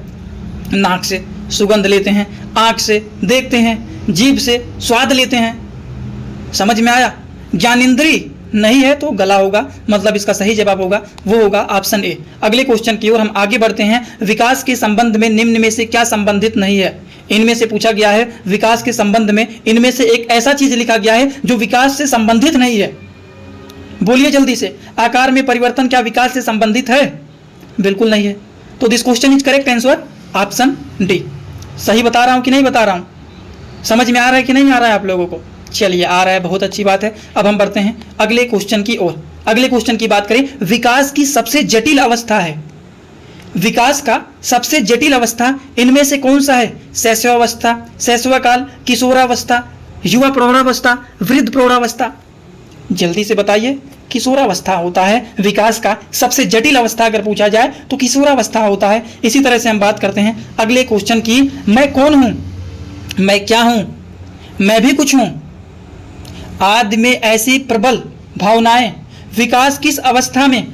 S1: नाक से सुगंध लेते हैं, आंख से देखते हैं, जीभ से स्वाद लेते हैं। समझ में आया? ज्ञानेंद्रिय नहीं है तो गला होगा, मतलब इसका सही जवाब होगा वो होगा ऑप्शन ए। अगले क्वेश्चन की ओर हम आगे बढ़ते हैं। विकास के संबंध में निम्न में से क्या संबंधित नहीं है? इनमें से पूछा गया है विकास के संबंध में इनमें से एक ऐसा चीज लिखा गया है जो विकास से संबंधित नहीं है। बोलिए जल्दी से, आकार में परिवर्तन क्या विकास से संबंधित है? बिल्कुल नहीं है। तो this question is correct answer option D. सही बता रहा हूं कि नहीं बता रहा हूं? समझ में आ रहा है कि नहीं आ रहा है आप लोगों को? चलिए आ रहा है, बहुत अच्छी बात है। अब हम बढ़ते हैं अगले क्वेश्चन की ओर। अगले क्वेश्चन की बात करें, विकास की सबसे जटिल अवस्था है। विकास का सबसे जटिल अवस्था इनमें से कौन सा है? शैशवावस्था, शैशवकाल, किशोरावस्था, युवा प्रौढ़ावस्था, वृद्ध प्रौढ़ावस्था। जल्दी से बताइए। किशोरावस्था होता है विकास का सबसे जटिल अवस्था, अगर पूछा जाए तो किशोरावस्था होता है। इसी तरह से हम बात करते हैं अगले क्वेश्चन की। मैं कौन हूं? मैं क्या हूं? मैं भी कुछ हूं आदि में ऐसी प्रबल भावनाएं विकास किस अवस्था में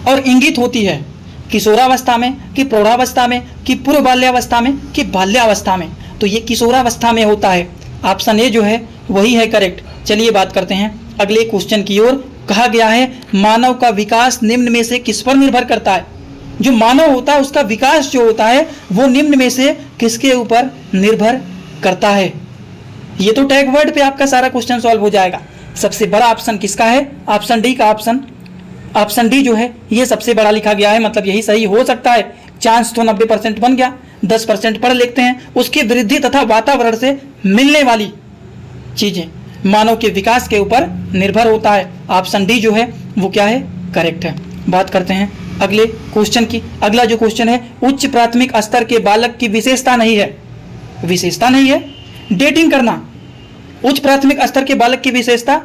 S1: और इंगित होती है? किशोरावस्था में, कि प्रौढ़ावस्था में, कि पूर्व बाल्यावस्था में, कि बाल्यावस्था में? तो ये किशोरावस्था में होता है। ऑप्शन ए जो है वही है करेक्ट। चलिए बात करते हैं अगले क्वेश्चन की ओर। कहा गया है मानव का विकास निम्न में से किस पर निर्भर करता है? जो मानव होता है उसका विकास जो होता है वो निम्न में से किसके ऊपर निर्भर करता है? ये तो टैग वर्ड पे आपका सारा क्वेश्चन सॉल्व हो जाएगा। सबसे बड़ा ऑप्शन किसका है? ऑप्शन डी का ऑप्शन डी जो है ये सबसे बड़ा लिखा गया है, मतलब यही सही हो सकता है। चांस तो 90% बन गया, 10% पढ़ लेते हैं। उसकी वृद्धि तथा वातावरण से मिलने वाली चीजें मानव के विकास के ऊपर निर्भर होता है। ऑप्शन डी जो है वो क्या है? करेक्ट है। बात करते हैं अगले क्वेश्चन की। अगला जो क्वेश्चन है, उच्च प्राथमिक स्तर के बालक की विशेषता नहीं है। विशेषता नहीं है डेटिंग करना। उच्च प्राथमिक स्तर के बालक की विशेषता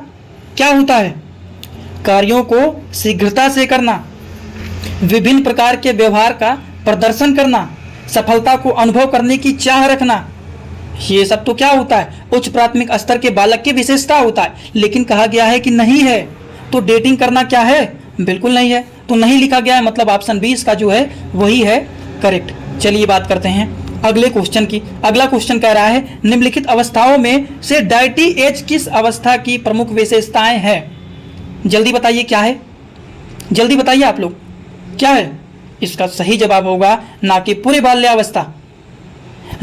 S1: क्या होता है? कार्यों को शीघ्रता से करना, विभिन्न प्रकार के व्यवहार का प्रदर्शन करना, सफलता को अनुभव करने की चाह रखना। ये सब तो क्या होता है? उच्च प्राथमिक स्तर के बालक की विशेषता होता है। लेकिन कहा गया है कि नहीं है, तो डेटिंग करना क्या है? बिल्कुल नहीं है। तो नहीं लिखा गया है, मतलब ऑप्शन बी इसका जो है वही है करेक्ट। चलिए बात करते हैं अगले क्वेश्चन की। अगला क्वेश्चन कह रहा है निम्नलिखित अवस्थाओं में से डायटी एज किस अवस्था की प्रमुख विशेषताएं हैं? जल्दी बताइए क्या है? जल्दी बताइए आप लोग क्या है? इसका सही जवाब होगा ना कि पूरी बाल्यावस्था,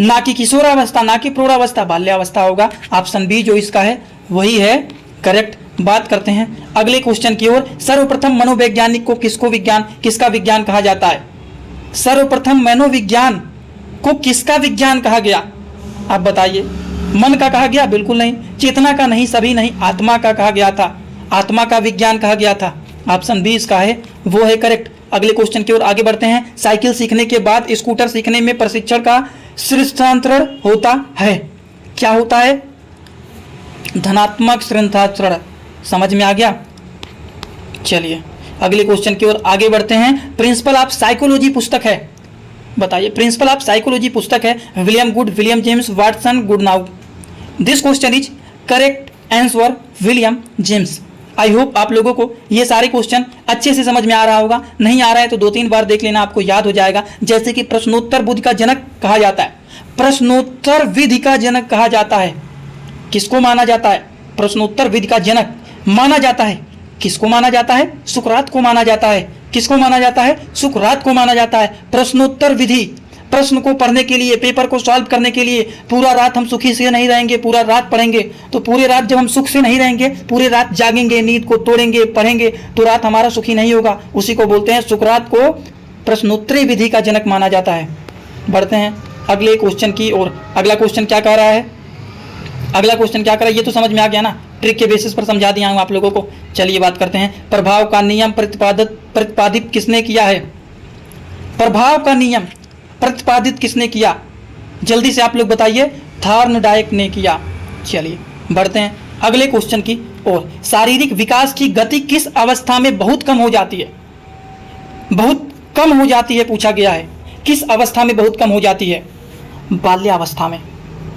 S1: ना कि किशोरावस्था, ना कि प्रौढ़ावस्था, बाल्यावस्था होगा। ऑप्शन बी जो इसका है वही है करेक्ट। बात करते हैं अगले क्वेश्चन की ओर। सर्वप्रथम मनोवैज्ञानिक को किसका विज्ञान कहा जाता है? सर्वप्रथम मनोविज्ञान को किसका विज्ञान कहा गया? आप बताइए। मन का कहा गया? बिल्कुल नहीं। चेतना का नहीं, सभी नहीं, आत्मा का कहा गया था। आत्मा का विज्ञान कहा गया था। ऑप्शन बी इसका है वो है करेक्ट। अगले क्वेश्चन की ओर आगे बढ़ते हैं। साइकिल सीखने के बाद स्कूटर सीखने में प्रशिक्षण का श्रेष्ठांतरण होता है। क्या होता है? धनात्मक श्रेष्ठांतरण। समझ में आ गया? चलिए अगले क्वेश्चन की ओर आगे बढ़ते हैं। प्रिंसिपल ऑफ साइकोलॉजी पुस्तक है। बताइए, प्रिंसिपल ऑफ साइकोलॉजी पुस्तक है William Good, William James, Watson, Goodnow. This question is correct answer William James. I hope आप लोगों को ये सारे क्वेश्चन अच्छे से समझ में आ रहा होगा। नहीं आ रहा है तो 2-3 बार देख लेना, आपको याद हो जाएगा। जैसे कि प्रश्नोत्तर बुद्धि का जनक कहा जाता है, प्रश्नोत्तर विधि का जनक कहा जाता है। किसको माना जाता है? प्रश्नोत्तर विधि का जनक माना जाता है। किसको माना जाता है? सुकरात को माना जाता है। किसको माना जाता है? सुकरात को माना जाता है। प्रश्नोत्तर विधि, प्रश्न को पढ़ने के लिए, पेपर को सॉल्व करने के लिए पूरा रात हम सुखी से नहीं रहेंगे, पूरा रात पढ़ेंगे। तो पूरे रात जब हम सुख से नहीं रहेंगे, पूरे रात जागेंगे, नींद को तोड़ेंगे, पढ़ेंगे, तो रात हमारा सुखी नहीं होगा। उसी को बोलते हैं, सुकरात को प्रश्नोत्तरी विधि का जनक माना जाता है। बढ़ते हैं अगले क्वेश्चन की ओर। अगला क्वेश्चन क्या कह रहा है? अगला क्वेश्चन क्या कर रहा है ये तो समझ में आ गया ना, ट्रिक के बेसिस पर समझा दिया हूं आप लोगों को। चलिए बात करते हैं, प्रभाव का नियम प्रतिपादित किसने किया है? प्रभाव का नियम प्रतिपादित किसने किया? जल्दी से आप लोग बताइए। थॉर्नडाइक ने किया। चलिए बढ़ते हैं अगले क्वेश्चन की ओर। शारीरिक विकास की गति किस अवस्था में बहुत कम हो जाती है? बहुत कम हो जाती है पूछा गया है। किस अवस्था में बहुत कम हो जाती है? बाल्यावस्था में।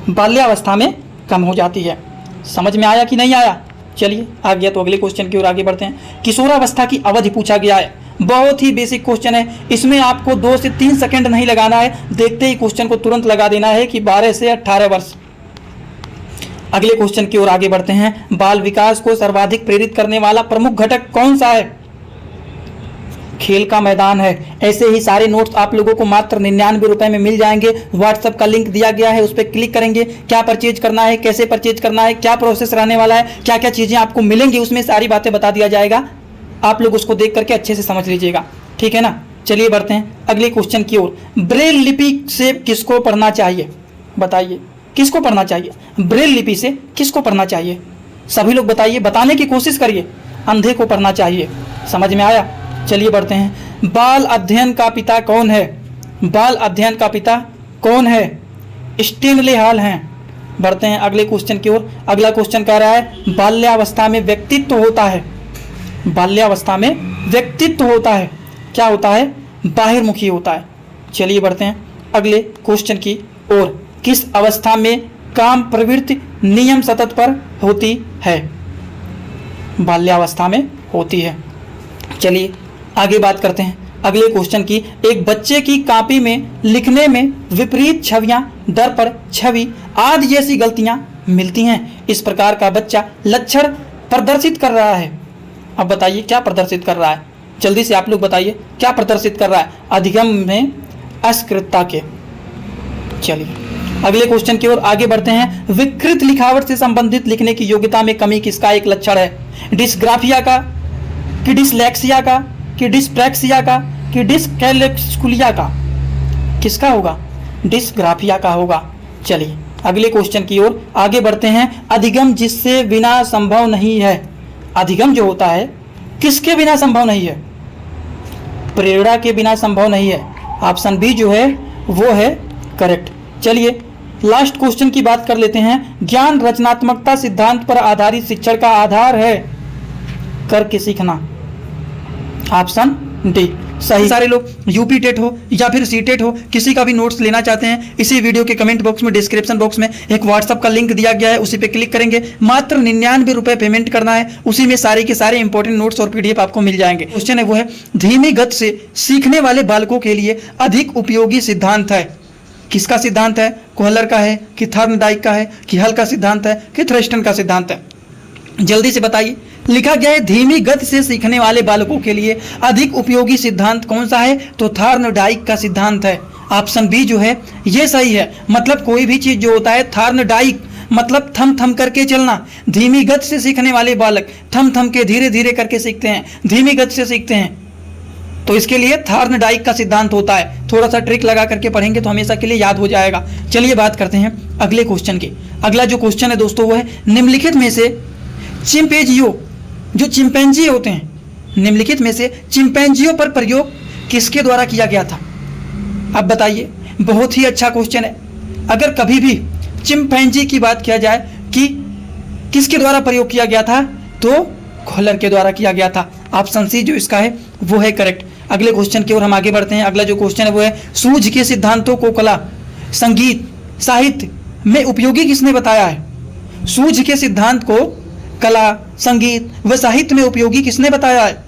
S1: बाल्यावस्था में कम हो जाती है। समझ में आया कि नहीं आया? चलिए आ गया तो अगले क्वेश्चन की ओर आगे बढ़ते हैं। किशोरावस्था की अवधि पूछा गया है। बहुत ही बेसिक क्वेश्चन है, इसमें आपको 2 से 3 सेकंड नहीं लगाना है, देखते ही क्वेश्चन को तुरंत लगा देना है कि 12 से 18 वर्ष। अगले क्वेश्चन की ओर आगे बढ़ते हैं। बाल विकास को सर्वाधिक प्रेरित करने वाला प्रमुख घटक कौन सा है? खेल का मैदान है। ऐसे ही सारे नोट्स आप लोगों को मात्र 99 रुपए में मिल जाएंगे। व्हाट्सएप का लिंक दिया गया है, उस पर क्लिक करेंगे, क्या परचेज करना है, कैसे परचेज करना है, क्या प्रोसेस रहने वाला है, क्या क्या चीजें आपको मिलेंगी, उसमें सारी बातें बता दिया जाएगा। आप लोग उसको देख करके अच्छे से समझ लीजिएगा, ठीक है ना। चलिए बढ़ते हैं अगले क्वेश्चन की ओर। ब्रेल लिपि से किसको पढ़ना चाहिए? बताइए किसको पढ़ना चाहिए? ब्रेल लिपि से किसको पढ़ना चाहिए? सभी लोग बताइए, बताने की कोशिश करिए। अंधे को पढ़ना चाहिए। समझ में आया? चलिए बढ़ते हैं। बाल अध्ययन का पिता कौन है? बाल अध्ययन का पिता कौन है? स्टेनले हॉल हैं। बढ़ते हैं अगले क्वेश्चन की ओर। अगला क्वेश्चन कह रहा है बाल्यावस्था में व्यक्तित्व होता है। बाल्यावस्था में व्यक्तित्व होता है, क्या होता है? बाहिर्मुखी होता है। चलिए बढ़ते हैं अगले क्वेश्चन की ओर। किस अवस्था में काम प्रवृत्ति नियम सतत पर होती है? बाल्यावस्था में होती है। चलिए आगे बात करते हैं अगले क्वेश्चन की। एक बच्चे की कॉपी में लिखने में विपरीत छवियां, दर्पण छवि आदि जैसी गलतियां मिलती हैं। इस प्रकार का बच्चा लक्षण प्रदर्शित कर रहा है। अब बताइए क्या प्रदर्शित कर रहा है? जल्दी से आप लोग बताइए क्या प्रदर्शित कर रहा है? अधिगम में अस्कृतता के। चलिए अगले क्वेश्चन की ओर आगे बढ़ते हैं। विकृत लिखावट से संबंधित लिखने की योग्यता में कमी किसका एक लक्षण है? डिस्ग्राफिया का, कि डिसलेक्सिया का, कि डिस्प्रैक्सिया का, कि डिसकैलेक्सुलिया का? किसका होगा? डिस्ग्राफिया का होगा। चलिए अगले क्वेश्चन की ओर आगे बढ़ते हैं। अधिगम जिससे बिना संभव नहीं है। अधिगम जो होता है किसके बिना संभव नहीं है? प्रेरणा के बिना संभव नहीं है। ऑप्शन बी जो है वो है करेक्ट। चलिए लास्ट क्वेश्चन की बात कर लेते हैं। ज्ञान रचनात्मकता सिद्धांत पर आधारित शिक्षण का आधार है। करके सीखना। ऑप्शन डी सही। सारे लोग यूपी टेट हो या फिर सी टेट हो, किसी का भी नोट्स लेना चाहते हैं, इसी वीडियो के कमेंट बॉक्स में, डिस्क्रिप्शन बॉक्स में एक व्हाट्सअप का लिंक दिया गया है, उसी पे क्लिक करेंगे। मात्र 99 रुपए पेमेंट करना है, उसी में सारे के सारे इंपॉर्टेंट नोट्स और पीडीएफ आपको मिल जाएंगे। क्वेश्चन है वो है धीमी गति से सीखने वाले बालकों के लिए अधिक उपयोगी सिद्धांत है। किसका सिद्धांत है? कोहलर का है, कि थॉर्नडाइक का है, कि हल का सिद्धांत है, कि थ्रस्टन का सिद्धांत है? जल्दी से बताइए। लिखा गया है धीमी गति से सीखने वाले बालकों के लिए अधिक उपयोगी सिद्धांत कौन सा है? तो थॉर्नडाइक का सिद्धांत है। ऑप्शन बी जो है ये सही है। मतलब कोई भी चीज जो होता है थॉर्नडाइक मतलब थम थम करके चलना। धीमी गति से सीखने वाले बालक थम थम के धीरे धीरे करके सीखते हैं, धीमी गति से सीखते हैं, तो इसके लिए थॉर्नडाइक का सिद्धांत होता है। थोड़ा सा ट्रिक लगा करके पढ़ेंगे तो हमेशा के लिए याद हो जाएगा। चलिए बात करते हैं अगले क्वेश्चन की। अगला जो क्वेश्चन है दोस्तों वो है निम्नलिखित में से चिंपैंजियों, जो चिंपैंजी होते हैं, निम्नलिखित में से चिंपैंजियों पर प्रयोग किसके द्वारा किया गया था? अब बताइए। बहुत ही अच्छा क्वेश्चन है। अगर कभी भी चिंपैंजी की बात किया जाए कि किसके द्वारा प्रयोग किया गया था, तो कोहलर के द्वारा किया गया था। ऑप्शन सी जो इसका है वो है करेक्ट। अगले क्वेश्चन की ओर हम आगे बढ़ते हैं। अगला जो क्वेश्चन है वो है सूझ के सिद्धांतों को कला, संगीत, साहित्य में उपयोगी किसने बताया है? सूझ के सिद्धांत को कला, संगीत व साहित्य में उपयोगी किसने बताया है?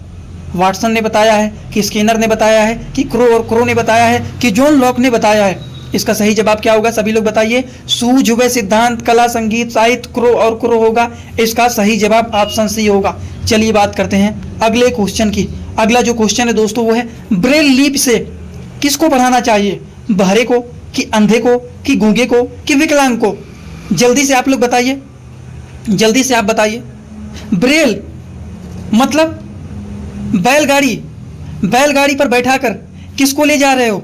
S1: वाटसन ने बताया है, कि स्किनर ने बताया है, कि क्रो ने बताया है, कि जॉन लॉक ने बताया है? इसका सही जवाब क्या होगा? सभी लोग बताइए। सूझ व सिद्धांत, कला, संगीत, साहित्य, क्रो होगा। इसका सही जवाब ऑप्शन सी होगा। चलिए बात करते हैं अगले क्वेश्चन की। अगला जो क्वेश्चन है दोस्तों वो है ब्रेल लिपि से किसको पढ़ाना चाहिए? बहरे को, कि अंधे को, कि गूंगे को, कि विकलांग को? जल्दी से आप लोग बताइए, जल्दी से आप बताइए। ब्रेल मतलब बैलगाड़ी पर बैठाकर किसको ले जा रहे हो?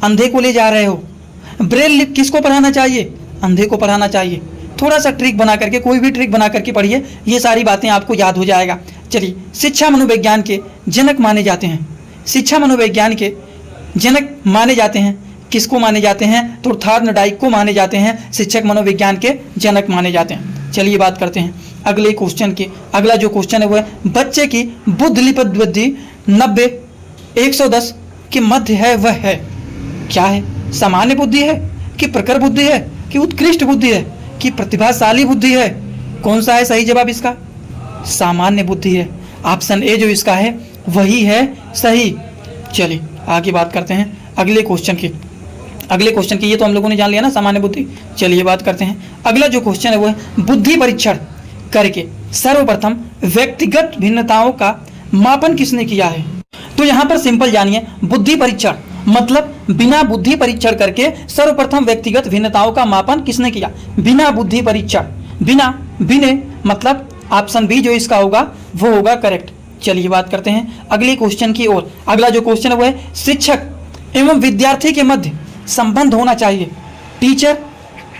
S1: अंधे को ले जा रहे हो। ब्रेल लिपि किसको पढ़ाना चाहिए? अंधे को पढ़ाना चाहिए। थोड़ा सा ट्रिक बना करके, कोई भी ट्रिक बना करके पढ़िए, ये सारी बातें आपको याद हो जाएगा। चलिए शिक्षा मनोविज्ञान के जनक माने जाते हैं। शिक्षा मनोविज्ञान के जनक माने जाते हैं, किसको माने जाते हैं? तो थॉर्नडाइक को माने जाते हैं शिक्षक मनोविज्ञान के जनक माने जाते हैं। चलिए बात करते हैं अगले क्वेश्चन की। अगला जो क्वेश्चन है वो है बच्चे की बुद्धिलिपि 90 110 के मध्य है वह है, क्या है? सामान्य बुद्धि है कि प्रखर बुद्धि है कि उत्कृष्ट बुद्धि है कि प्रतिभाशाली बुद्धि है? कौन सा है सही जवाब इसका? सामान्य बुद्धि है। ऑप्शन ए जो इसका है वही है सही। चलिए आगे बात करते हैं अगले क्वेश्चन की। ये तो हम लोगों ने जान लिया ना, सामान्य बुद्धि। चलिए बात करते हैं अगला जो क्वेश्चन है वो है बुद्धि परीक्षण करके सर्वप्रथम व्यक्तिगत भिन्नताओं का मापन किसने किया है? तो यहाँ पर सिंपल जानिए, बुद्धि परीक्षण मतलब बिना बुद्धि परीक्षण करके सर्वप्रथम व्यक्तिगत भिन्नताओं का मापन किसने किया? बिना बुद्धि परीक्षण, बिने मतलब ऑप्शन बी जो इसका होगा वो होगा करेक्ट। चलिए बात करते हैं अगले क्वेश्चन की ओर। अगला जो क्वेश्चन है वो है शिक्षक एवं विद्यार्थी के मध्य संबंध होना चाहिए। टीचर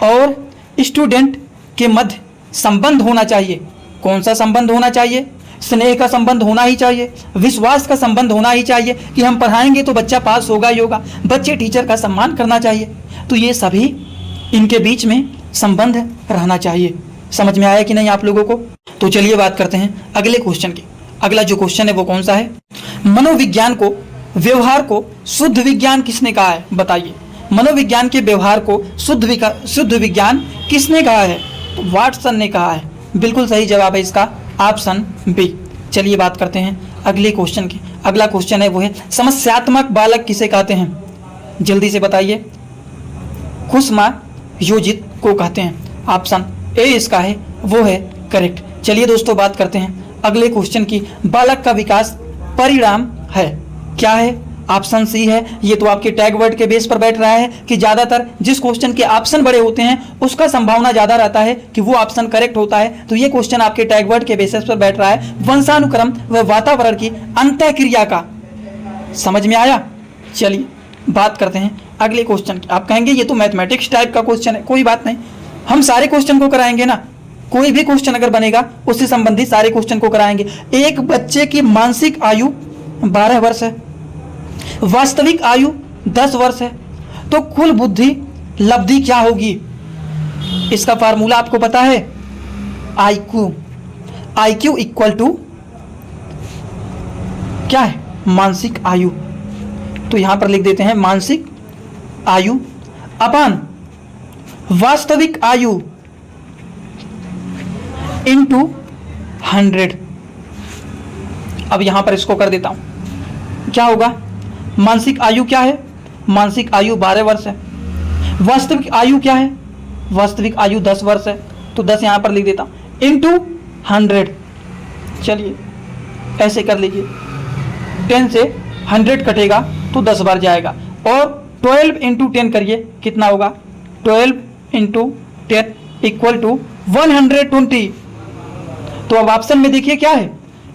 S1: और स्टूडेंट के मध्य संबंध होना चाहिए। कौन सा संबंध होना चाहिए? स्नेह का संबंध होना ही चाहिए, विश्वास का संबंध होना ही चाहिए कि हम पढ़ाएंगे तो बच्चा पास होगा ही होगा, बच्चे टीचर का सम्मान करना चाहिए। तो ये सभी इनके बीच में संबंध रहना चाहिए। समझ में आया कि नहीं आप लोगों को? तो चलिए बात करते हैं अगले क्वेश्चन की। अगला जो क्वेश्चन है वो कौन सा है? मनोविज्ञान को व्यवहार को शुद्ध विज्ञान किसने कहा है? बताइए, मनोविज्ञान के व्यवहार को शुद्ध विज्ञान किसने कहा है? तो वाटसन ने कहा है। बिल्कुल सही जवाब है इसका ऑप्शन बी। चलिए बात करते हैं अगले क्वेश्चन की। अगला क्वेश्चन है वो है समस्यात्मक बालक किसे कहते हैं? जल्दी से बताइए। खुशमा योजित को कहते हैं। ऑप्शन ए इसका है वो है करेक्ट। चलिए दोस्तों बात करते हैं अगले क्वेश्चन की। बालक का विकास परिणाम है, क्या है? ऑप्शन सी है। ये तो आपके टैग वर्ड के बेस पर बैठ रहा है कि ज्यादातर जिस क्वेश्चन के ऑप्शन बड़े होते हैं उसका संभावना ज्यादा रहता है कि वो ऑप्शन करेक्ट होता है। तो ये क्वेश्चन आपके टैग वर्ड के बेसिस पर बैठ रहा है। वंशानुक्रम व वातावरण की अंतःक्रिया का। समझ में आया? चलिए बात करते हैं अगले क्वेश्चन की। आप कहेंगे ये तो मैथमेटिक्स टाइप का क्वेश्चन है। कोई बात नहीं, हम सारे क्वेश्चन को कराएंगे ना। कोई भी क्वेश्चन अगर बनेगा उससे संबंधित सारे क्वेश्चन को कराएंगे। एक बच्चे की मानसिक आयु 12 वर्ष है, वास्तविक आयु 10 वर्ष है, तो कुल बुद्धि लब्धि क्या होगी? इसका फार्मूला आपको पता है? IQ इक्वल टू क्या है? मानसिक आयु। तो यहां पर लिख देते हैं मानसिक आयु अपान वास्तविक आयु इंटू 100। अब यहां पर इसको कर देता हूं, क्या होगा? मानसिक आयु क्या है? मानसिक आयु 12 वर्ष है। वास्तविक आयु क्या है? वास्तविक आयु 10 वर्ष है। तो 10 यहां पर लिख देता हूं इंटू 100। चलिए ऐसे कर लीजिए, 10 से 100 कटेगा तो 10 बार जाएगा। और 12 इंटू 10 करिए, कितना होगा? 12 इंटू 10 इक्वल टू 120। तो अब ऑप्शन में देखिए क्या है?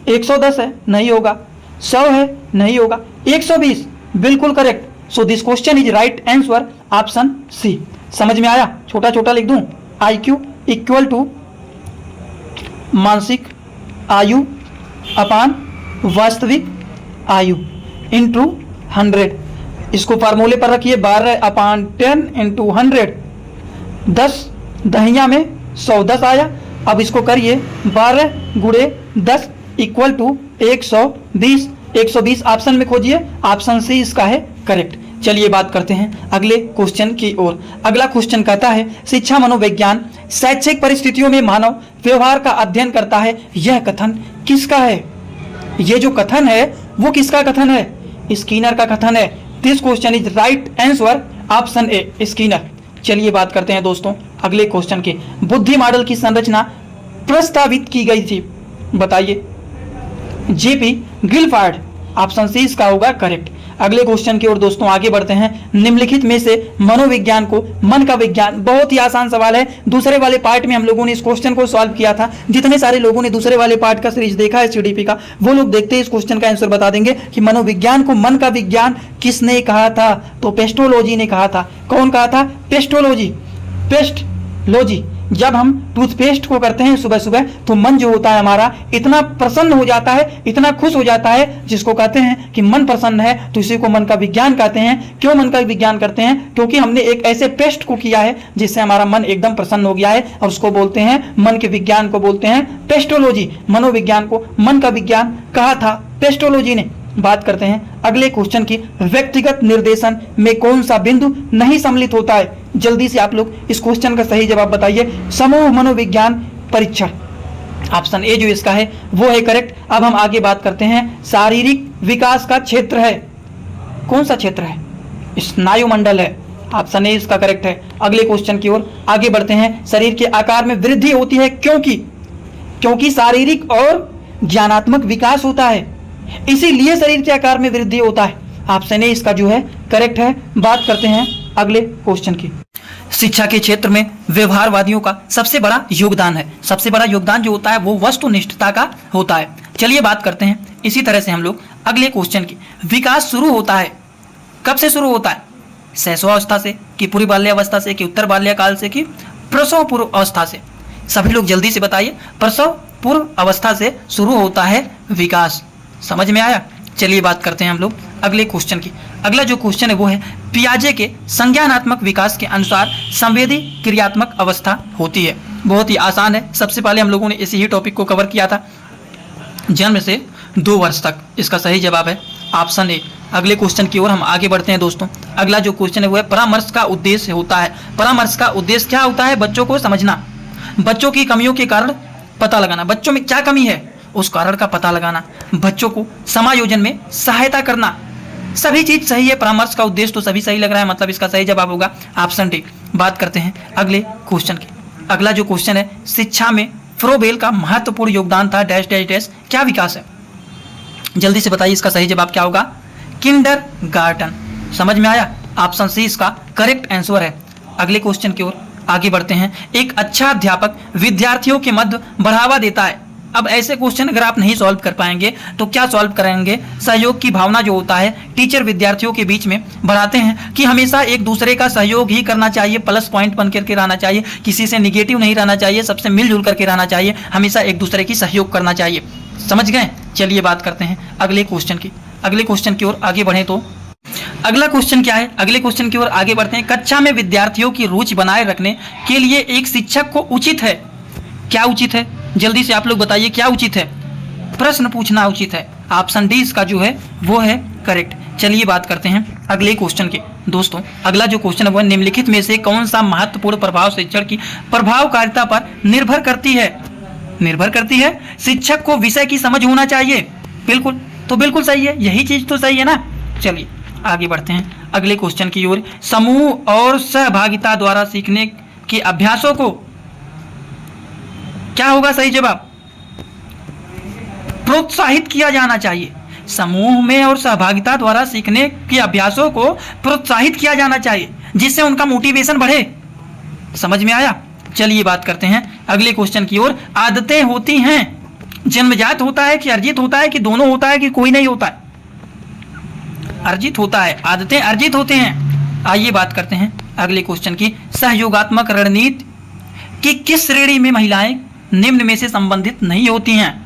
S1: 110 है, नहीं होगा। 100 है, नहीं होगा। 120 बिल्कुल correct. So this question is right answer option C. समझ में आया? छोटा छोटा लिख दूं, IQ इक्वल टू मानसिक आयु अपान वास्तविक आयु इंटू 100। इसको फार्मूले पर रखिए, 12 अपान 10 इंटू 100। 10 दहिया में 110 आया। अब इसको करिए 12 गुणे 10 इक्वल टू 120। 120 ऑप्शन में खोजिए, ऑप्शन सी इसका है करेक्ट। चलिए बात करते हैं अगले क्वेश्चन की ओर। अगला क्वेश्चन कहता है शिक्षा मनोविज्ञान शैक्षिक परिस्थितियों में मानव व्यवहार का अध्ययन करता है। यह कथन किसका है? ये जो कथन है वो किसका कथन है? स्किनर का कथन है। This question is right answer option A, Skinner. चलिए बात करते हैं दोस्तों अगले क्वेश्चन की। बुद्धि मॉडल की संरचना प्रस्तावित की गई थी, बताइए। JP गिलफार्ड। ऑप्शन सी इसका होगा करेक्ट। अगले क्वेश्चन की ओर दोस्तों आगे बढ़ते हैं। निम्नलिखित में से मनोविज्ञान को मन का विज्ञान, बहुत ही आसान सवाल है। दूसरे वाले पार्ट में हम लोगों ने इस क्वेश्चन को सॉल्व किया था। जितने सारे लोगों ने दूसरे वाले पार्ट का सीरीज देखा है CDP का, वो लोग देखते हैं इस क्वेश्चन का आंसर बता देंगे कि मनोविज्ञान को मन का विज्ञान किसने कहा था? तो पेस्टोलॉजी ने कहा था। कौन कहा था? पेस्टोलॉजी। पेस्टोलॉजी। जब हम टूथपेस्ट को करते हैं सुबह सुबह तो मन जो होता है हमारा इतना प्रसन्न हो जाता है, इतना खुश हो जाता है, जिसको कहते हैं कि मन प्रसन्न है, तो इसी को मन का विज्ञान कहते हैं। क्यों मन का विज्ञान करते हैं? क्योंकि हमने एक ऐसे पेस्ट को किया है जिससे हमारा मन एकदम प्रसन्न हो गया है, और उसको बोलते हैं, मन के विज्ञान को बोलते हैं पेस्टोलॉजी। मनोविज्ञान को मन का विज्ञान कहा था पेस्टोलॉजी ने। बात करते हैं अगले क्वेश्चन की। व्यक्तिगत निर्देशन में कौन सा बिंदु नहीं सम्मिलित होता है? जल्दी से आप लोग इस क्वेश्चन का सही जवाब बताइए। समूह मनोविज्ञान परीक्षण, ऑप्शन ए जो इसका है वो है करेक्ट। अब हम आगे बात करते हैं शारीरिक विकास का क्षेत्र है, कौन सा क्षेत्र है? स्नायुमंडल है, ऑप्शन ए इसका करेक्ट है। अगले क्वेश्चन की ओर आगे बढ़ते हैं। शरीर के आकार में वृद्धि होती है क्योंकि शारीरिक और ज्ञानात्मक विकास होता है, इसीलिए शरीर के आकार में वृद्धि होता है। ऑप्शन ए इसका जो है करेक्ट है। बात करते हैं अगले क्वेश्चन की। शिक्षा के क्षेत्र में व्यवहारवादियों का सबसे बड़ा योगदान है। सबसे बड़ा योगदान जो होता है वो वस्तुनिष्ठता का होता है। चलिए बात करते हैं इसी तरह से हम लोग अगले क्वेश्चन की। विकास शुरू होता है, कब से शुरू होता है? शैशवावस्था से कि पूर्व बाल्यावस्था से कि उत्तर बाल्यकाल से कि प्रसव पूर्व अवस्था से? सभी लोग जल्दी से बताइए। प्रसव पूर्व अवस्था से शुरू होता है विकास। समझ में आया? चलिए बात करते हैं हम लोग अगले क्वेश्चन की। अगला जो क्वेश्चन है वो है पियाजे के संज्ञानात्मक विकास के अनुसार संवेदी क्रियात्मक अवस्था होती है। बहुत ही आसान है। सबसे पहले हम लोगों ने इसी ही टॉपिक को कवर किया था, जन्म से 2 वर्ष तक। इसका सही जवाब है ऑप्शन ए। अगले क्वेश्चन की ओर हम आगे बढ़ते हैं दोस्तों। अगला जो क्वेश्चन है वो है परामर्श का उद्देश्य होता है। परामर्श का उद्देश्य क्या होता है? बच्चों को समझना, बच्चों की कमियों के कारण पता लगाना, बच्चों में क्या कमी है उस कारण का पता लगाना, बच्चों को समायोजन में सहायता करना। सभी चीज सही है, परामर्श का उद्देश्य तो सभी सही लग रहा है, मतलब इसका सही जवाब होगा ऑप्शन डी। बात करते हैं अगले क्वेश्चन की। अगला जो क्वेश्चन है शिक्षा में फ्रोबेल का महत्वपूर्ण योगदान था डैश डैश डैश, क्या विकास है? जल्दी से बताइए इसका सही जवाब क्या होगा? किंडरगार्टन। समझ में आया? ऑप्शन सी इसका करेक्ट आंसर है। अगले क्वेश्चन की ओर आगे बढ़ते हैं। एक अच्छा अध्यापक विद्यार्थियों के मध्य बढ़ावा देता है। अब ऐसे क्वेश्चन अगर आप नहीं सॉल्व कर पाएंगे तो क्या सॉल्व करेंगे? सहयोग की भावना जो होता है टीचर विद्यार्थियों के बीच में बढ़ाते हैं कि हमेशा एक दूसरे का सहयोग ही करना चाहिए, प्लस पॉइंट बन करके रहना चाहिए, किसी से निगेटिव नहीं रहना चाहिए, सबसे मिलजुल करके रहना चाहिए, हमेशा एक दूसरे की सहयोग करना चाहिए। समझ गए? चलिए बात करते हैं अगले क्वेश्चन की। अगले क्वेश्चन की ओर आगे बढ़े तो अगला क्वेश्चन क्या है? अगले क्वेश्चन की ओर आगे बढ़ते हैं। कक्षा में विद्यार्थियों की रुचि बनाए रखने के लिए एक शिक्षक को उचित है, क्या उचित है? जल्दी से आप लोग बताइए क्या उचित है? प्रश्न पूछना उचित है। ऑप्शन डी इसका जो है वो है करेक्ट। चलिए बात करते हैं अगले क्वेश्चन के दोस्तों। अगला जो क्वेश्चन है वो निम्नलिखित में से कौन सा महत्वपूर्ण प्रभाव शिक्षण की प्रभावकारिता पर निर्भर करती है? निर्भर करती है। शिक्षक को विषय की समझ होना चाहिए। बिल्कुल, तो बिल्कुल सही है, यही चीज तो सही है ना। चलिए आगे बढ़ते हैं अगले क्वेश्चन की ओर। समूह और सहभागिता द्वारा सीखने के अभ्यासों को क्या होगा सही जवाब? प्रोत्साहित किया जाना चाहिए। समूह में और सहभागिता द्वारा सीखने के अभ्यासों को प्रोत्साहित किया जाना चाहिए जिससे उनका मोटिवेशन बढ़े। समझ में आया? चलिए बात करते हैं अगले क्वेश्चन की ओर। आदतें होती हैं, जन्मजात होता है कि अर्जित होता है कि दोनों होता है कि कोई नहीं होता है? अर्जित होता है, आदतें अर्जित होते हैं। आइए बात करते हैं अगले क्वेश्चन की। सहयोगात्मक रणनीति की किस श्रेणी में महिलाएं निम्न में से संबंधित नहीं होती हैं?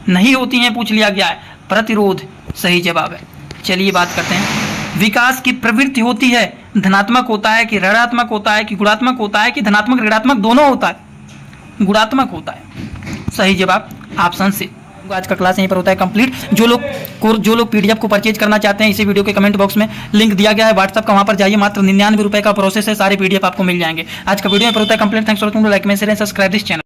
S1: नहीं होती हैं पूछ लिया गया है। प्रतिरोध सही जवाब है। चलिए बात करते हैं। विकास की प्रवृत्ति होती है, धनात्मक होता है कि ऋणात्मक होता है कि गुणात्मक होता है कि धनात्मक ऋणात्मक दोनों होता है? गुणात्मक होता है। सही जवाब ऑप्शन सी। आज का क्लास यहीं पर होता है कंप्लीट। जो लोग पीडीएफ को परचेज करना चाहते हैं इसी वीडियो के कमेंट बॉक्स में लिंक दिया गया है व्हाट्सएप का, वहां पर जाइए। मात्र 99 रुपए का प्रोसेस है, सारे पीडीएफ आपको मिल जाएंगे। आज का वीडियो यहाँ पर होता है complete. Thanks for watching, like, share and subscribe this channel.